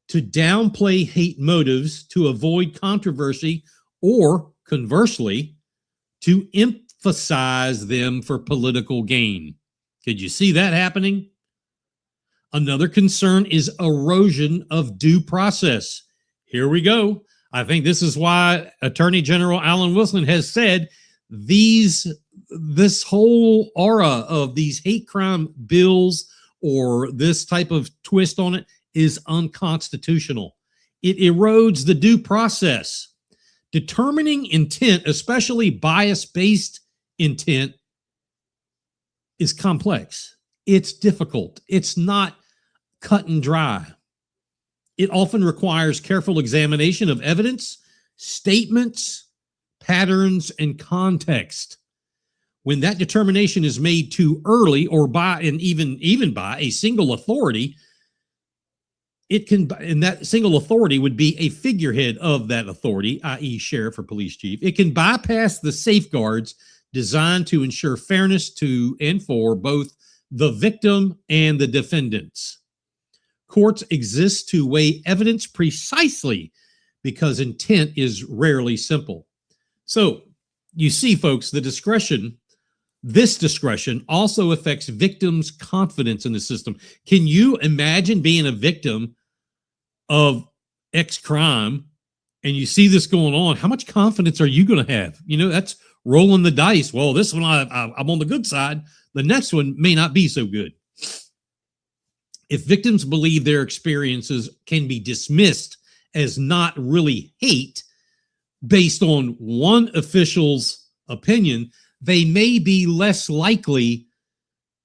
to downplay hate motives, to avoid controversy, or conversely, to emphasize them for political gain. Could you see that happening? Another concern is erosion of due process. Here we go. I think this is why Attorney General Alan Wilson has said this whole aura of these hate crime bills or this type of twist on it is unconstitutional. It erodes the due process. Determining intent, especially bias-based intent, is complex. It's difficult. It's not cut and dry. It often requires careful examination of evidence, statements, patterns, and context. When that determination is made too early or by and even by a single authority, it can, and that single authority would be a figurehead of that authority, i.e. sheriff or police chief. It can bypass the safeguards designed to ensure fairness to and for both the victim and the defendants. Courts exist to weigh evidence precisely because intent is rarely simple. So you see, folks, this discretion also affects victims' confidence in the system. Can you imagine being a victim of X crime and you see this going on? How much confidence are you going to have? You know, that's rolling the dice. Well, this one I'm on the good side. The next one may not be so good. If victims believe their experiences can be dismissed as not really hate based on one official's opinion, they may be less likely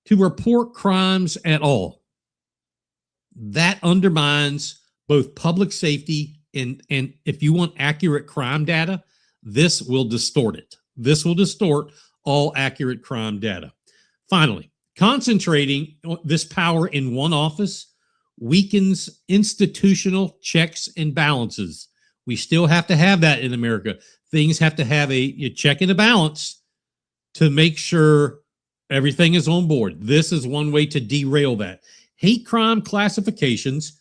to report crimes at all. That undermines both public safety and if you want accurate crime data, this will distort it. This will distort all accurate crime data. Finally, concentrating this power in one office weakens institutional checks and balances. We still have to have that in America. Things have to have a check and a balance to make sure everything is on board. This is one way to derail that. Hate crime classifications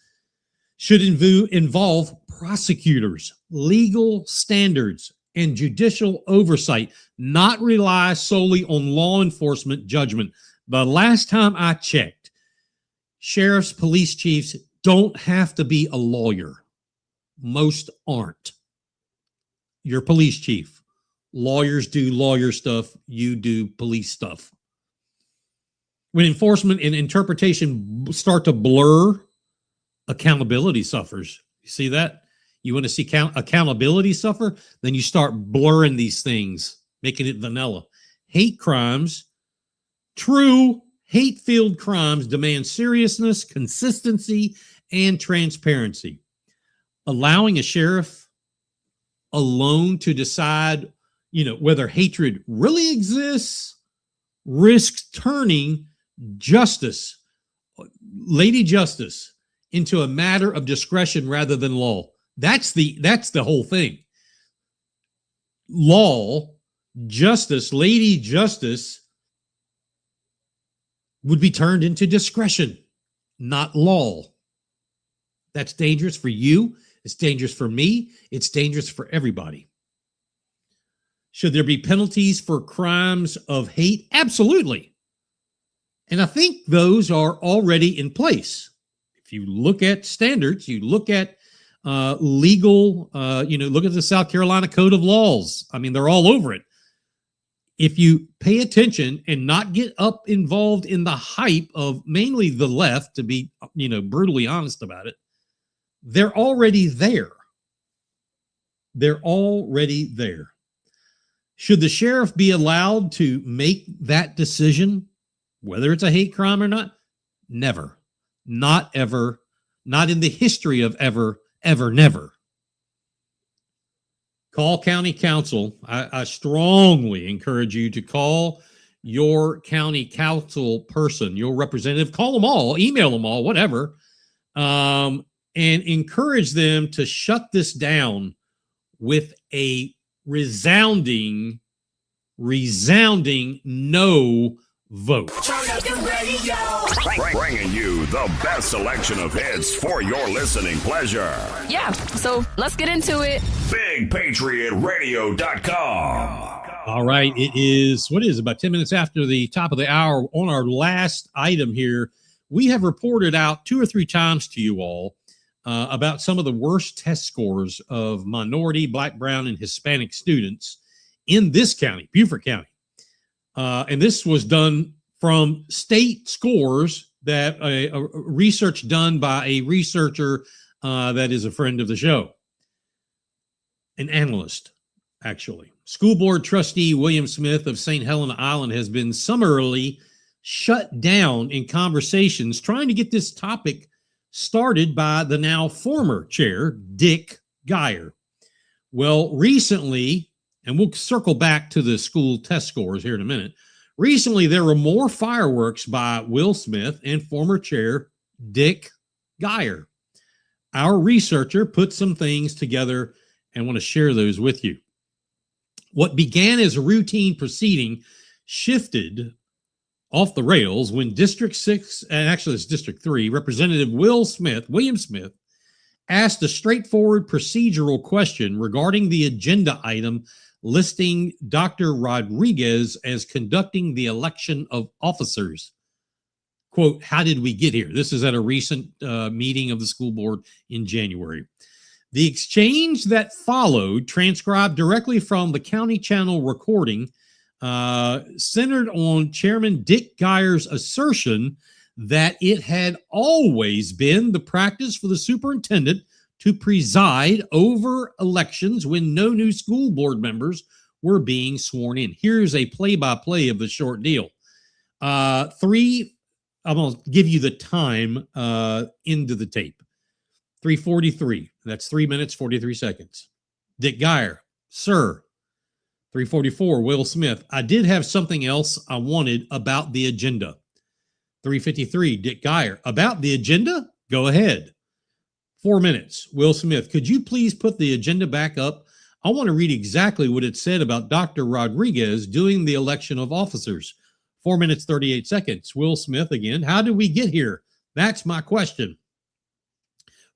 should involve prosecutors, legal standards, and judicial oversight, not rely solely on law enforcement judgment. The last time I checked, sheriffs, police chiefs don't have to be a lawyer. Most aren't. You're police chief. Lawyers do lawyer stuff. You do police stuff. When enforcement and interpretation start to blur, accountability suffers. You see that? You want to see accountability suffer? Then you start blurring these things, making it vanilla. Hate crimes, true hate-filled crimes, demand seriousness, consistency, and transparency. Allowing a sheriff alone to decide, whether hatred really exists, risks turning justice, Lady Justice, into a matter of discretion rather than law. That's the whole thing. Law, justice, Lady Justice would be turned into discretion, not law. That's dangerous for you. It's dangerous for me. It's dangerous for everybody. Should there be penalties for crimes of hate? Absolutely. And I think those are already in place. If you look at standards, you look at legal, look at the South Carolina Code of Laws. I mean, they're all over it. If you pay attention and not get involved in the hype of mainly the left, to be, brutally honest about it, they're already there. They're already there. Should the sheriff be allowed to make that decision, whether it's a hate crime or not? Never. Not ever. Not in the history of ever, never. Call county council. I strongly encourage you to call your county council person, your representative. Call them all, email them all, whatever, and encourage them to shut this down with a resounding no vote. Turn up the radio. Bringing you the best selection of hits for your listening pleasure. Yeah, so let's get into it. BigPatriotRadio.com. All right, it is about 10 minutes after the top of the hour. On our last item here, we have reported out 2 or 3 times to you all about some of the worst test scores of minority, Black, brown, and Hispanic students in this county, Beaufort County. And this was done from state scores that a research done by a researcher that is a friend of the show, an analyst, actually. School board trustee William Smith of St. Helena Island has been summarily shut down in conversations trying to get this topic started by the now former chair, Dick Geyer. Well, recently, and we'll circle back to the school test scores here in a minute. Recently, there were more fireworks by Will Smith and former chair Dick Geyer. Our researcher put some things together and want to share those with you. What began as a routine proceeding shifted off the rails when District 6, and actually it's District 3, Representative William Smith, asked a straightforward procedural question regarding the agenda item listing Dr. Rodriguez as conducting the election of officers. Quote, how did we get here? This is at a recent meeting of the school board in January. The exchange that followed, transcribed directly from the County Channel recording, centered on Chairman Dick Geyer's assertion that it had always been the practice for the superintendent to preside over elections when no new school board members were being sworn in. Here's a play-by-play of the short deal. I'm going to give you the time into the tape. 3:43. That's 3 minutes, 43 seconds. Dick Geyer, sir. 3:44. Will Smith, I did have something else I wanted about the agenda. 3:53. Dick Geyer, about the agenda? Go ahead. 4 minutes. Will Smith, could you please put the agenda back up? I want to read exactly what it said about Dr. Rodriguez doing the election of officers. 4 minutes, 38 seconds. Will Smith again. How did we get here? That's my question.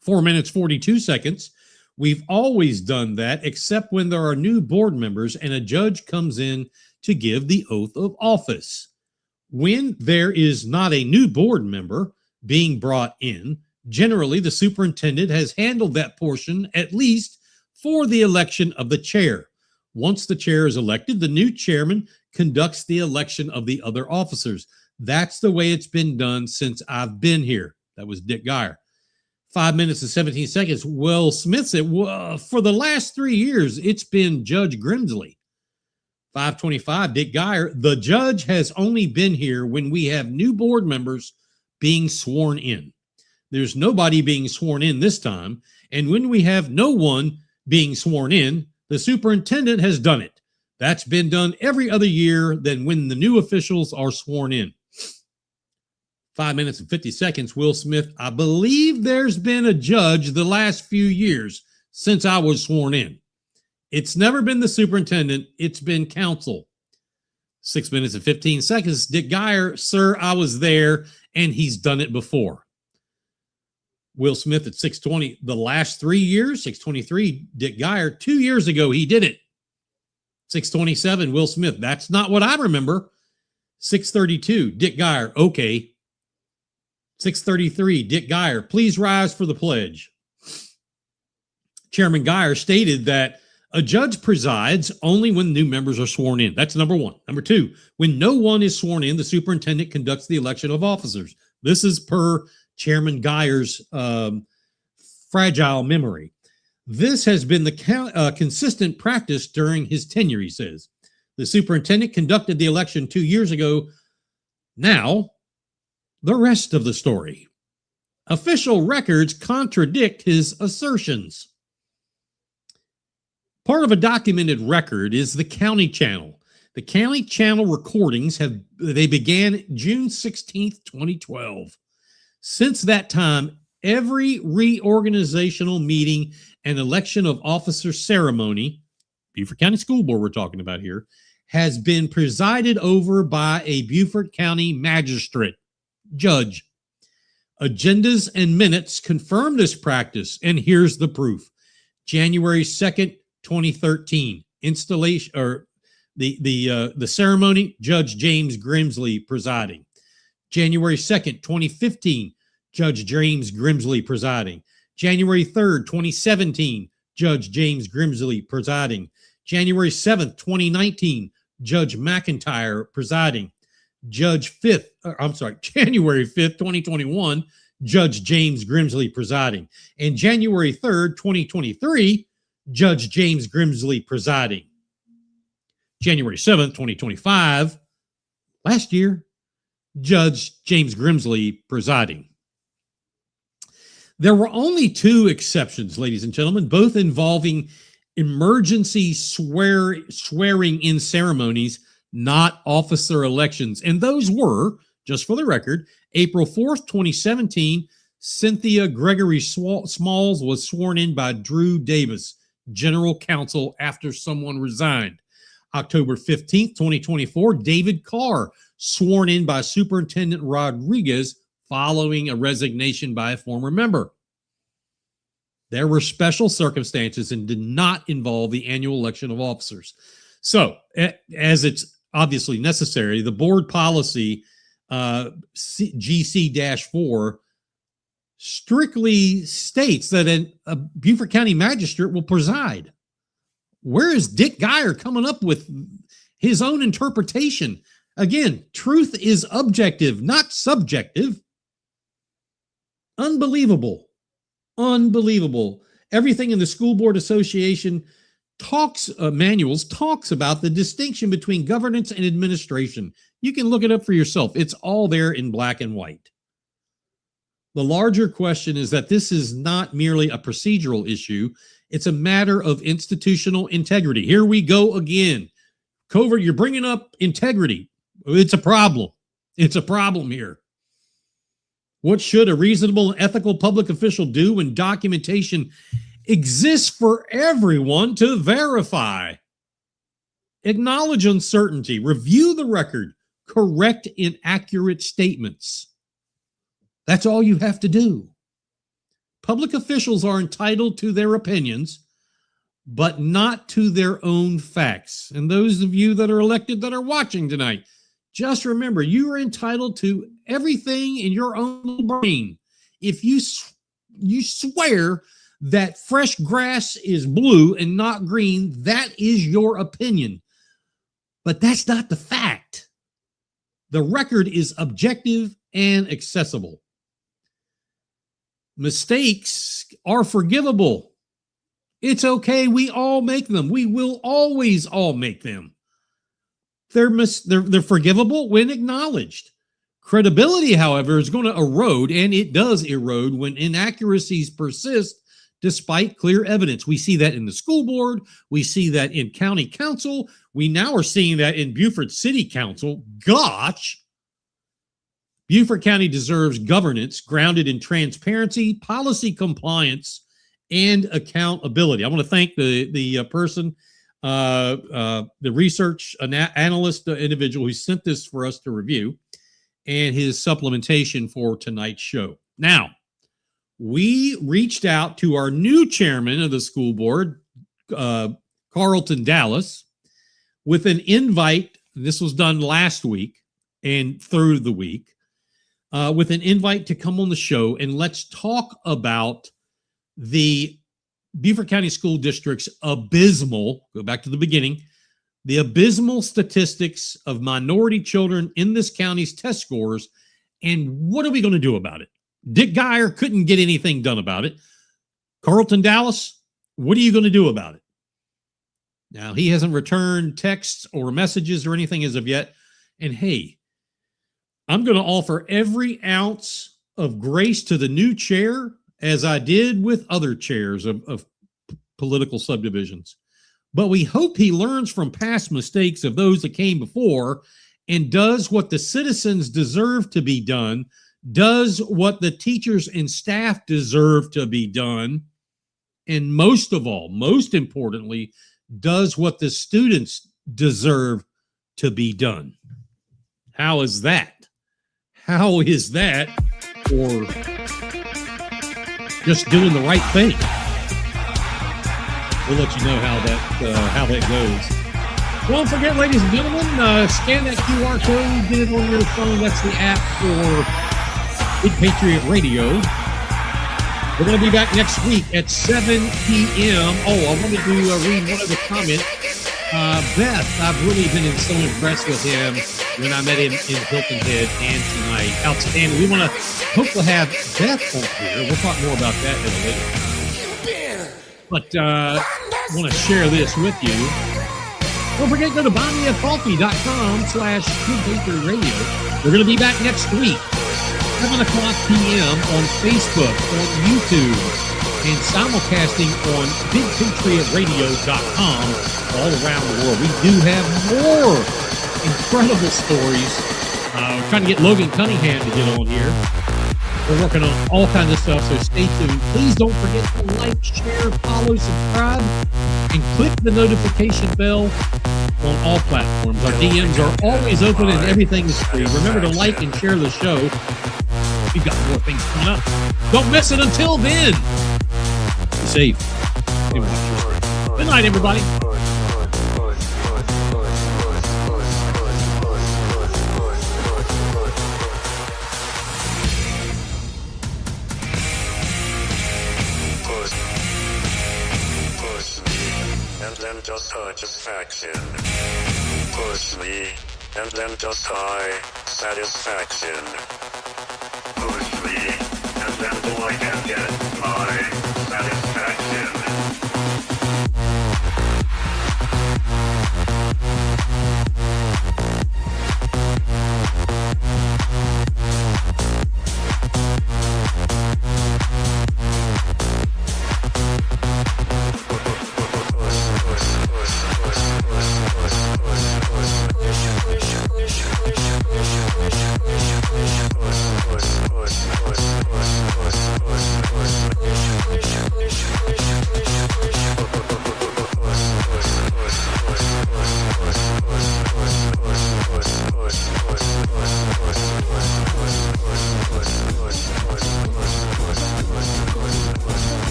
4 minutes, 42 seconds. We've always done that, except when there are new board members and a judge comes in to give the oath of office. When there is not a new board member being brought in, generally the superintendent has handled that portion, at least for the election of the chair. Once the chair is elected, the new chairman conducts the election of the other officers. That's the way it's been done since I've been here. That was Dick Geyer. 5 minutes and 17 seconds. Will Smith said, well, for the last 3 years, it's been Judge Grimsley. 5:25, Dick Geyer, the judge has only been here when we have new board members being sworn in. There's nobody being sworn in this time. And when we have no one being sworn in, the superintendent has done it. That's been done every other year than when the new officials are sworn in. 5 minutes and 50 seconds. Will Smith, I believe there's been a judge the last few years since I was sworn in. It's never been the superintendent. It's been counsel. 6 minutes and 15 seconds. Dick Geyer, sir, I was there and he's done it before. Will Smith at 6:20. The last 3 years, 6:23. Dick Geyer, 2 years ago, he did it. 6:27. Will Smith, that's not what I remember. 6:32. Dick Geyer, okay. 6:33, Dick Geyer, please rise for the pledge. Chairman Geyer stated that a judge presides only when new members are sworn in. That's number one. Number two, when no one is sworn in, the superintendent conducts the election of officers. This is per Chairman Geyer's fragile memory. This has been the consistent practice during his tenure, he says. The superintendent conducted the election 2 years ago. Now, the rest of the story. Official records contradict his assertions. Part of a documented record is the County Channel. The County Channel recordings began June 16th, 2012. Since that time, every reorganizational meeting and election of officer ceremony, Beaufort County School Board we're talking about here, has been presided over by a Beaufort County magistrate. Judge. Agendas and minutes confirm this practice, and here's the proof. January 2nd, 2013, installation or the ceremony, Judge James Grimsley presiding. January 2nd, 2015, Judge James Grimsley presiding. January 3rd, 2017, Judge James Grimsley presiding. January 7th, 2019, Judge McIntyre presiding. January 5th, 2021, Judge James Grimsley presiding. And January 3rd, 2023, Judge James Grimsley presiding. January 7th, 2025, last year, Judge James Grimsley presiding. There were only two exceptions, ladies and gentlemen, both involving emergency swearing in ceremonies, not officer elections. And those were, just for the record, April 4th, 2017, Cynthia Gregory Smalls was sworn in by Drew Davis, general counsel, after someone resigned. October 15th, 2024, David Carr sworn in by Superintendent Rodriguez following a resignation by a former member. There were special circumstances and did not involve the annual election of officers. So, as it's obviously necessary, the board policy GC-4 strictly states that a Beaufort County magistrate will preside. Where is Dick Geyer coming up with his own interpretation? Again, truth is objective, not subjective. Unbelievable. Unbelievable. Everything in the School Board Association manuals talks about the distinction between governance and administration. You can look it up for yourself. It's all there in black and white. The larger question is that this is not merely a procedural issue. It's a matter of institutional integrity. Here we go again. Covert, you're bringing up integrity. It's a problem. It's a problem here. What should a reasonable and ethical public official do when documentation exists for everyone to verify? Acknowledge uncertainty, review the record, correct inaccurate statements. That's all you have to do. Public officials are entitled to their opinions, but not to their own facts. And those of you that are elected that are watching tonight, just remember, you are entitled to everything in your own little brain. If you swear that fresh grass is blue and not green, that is your opinion. But that's not the fact. The record is objective and accessible. Mistakes are forgivable. It's okay. We all make them. We will always all make them. They're forgivable when acknowledged. Credibility, however, is going to erode, and it does erode when inaccuracies persist despite clear evidence. We see that in the school board. We see that in county council. We now are seeing that in Beaufort City Council. Gosh, Beaufort County deserves governance grounded in transparency, policy compliance, and accountability. I want to thank the person, the research analyst individual who sent this for us to review, and his supplementation for tonight's show. Now, we reached out to our new chairman of the school board, Carlton Dallas, with an invite. This was done last week and through the week, with an invite to come on the show and let's talk about the Beaufort County School District's abysmal, go back to the beginning, the abysmal statistics of minority children in this county's test scores, and what are we going to do about it? Dick Geyer couldn't get anything done about it. Carlton Dallas, what are you going to do about it? Now, he hasn't returned texts or messages or anything as of yet. And hey, I'm going to offer every ounce of grace to the new chair, as I did with other chairs of political subdivisions. But we hope he learns from past mistakes of those that came before and does what the citizens deserve to be done, does what the teachers and staff deserve to be done, and most of all, most importantly, does what the students deserve to be done. How is that? How is that for just doing the right thing? We'll let you know how that goes. Don't forget, ladies and gentlemen, scan that QR code, get it on your phone. That's the app for Big Patriot Radio. We're going to be back next week at 7 p.m. Oh, I wanted to read one other comment. Beth, I've really been so impressed with him when I met him in Hilton Head and tonight. Outstanding. We want to hopefully have Beth on here. We'll talk more about that at a later time. But I want to share this with you. Don't forget, go to buymeacoffee.com/KidPatriotRadio. We're going to be back next week, 7 o'clock p.m. on Facebook, on YouTube, and simulcasting on BigPatriotRadio.com all around the world. We do have more incredible stories. We're trying to get Logan Cunningham to get on here. We're working on all kinds of stuff, so stay tuned. Please don't forget to like, share, follow, subscribe, and click the notification bell on all platforms. Our DMs are always open and everything is free. Remember to like and share the show. We've got more things coming up. Don't miss it until then. Be safe. Good night, everybody. And then just satisfaction. Push me, and then just high satisfaction. Push me, and then so I can get high satisfaction.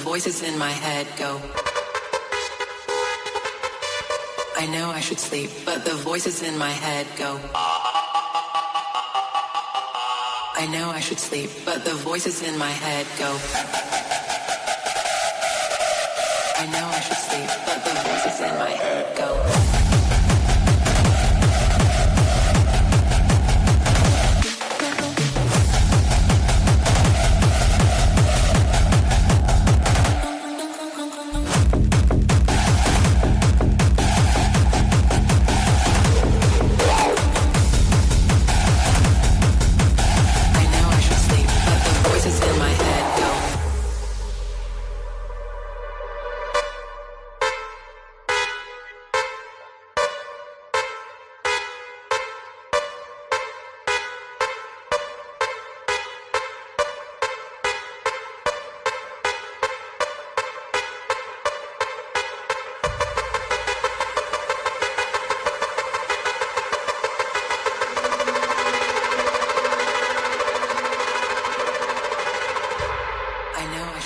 Voices in my head go. I know I should sleep, but the voices in my head go. I know I should sleep, but the voices in my head go. I know I should sleep, but the voices in my head go.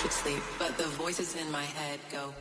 Sleep, but the voices in my head go.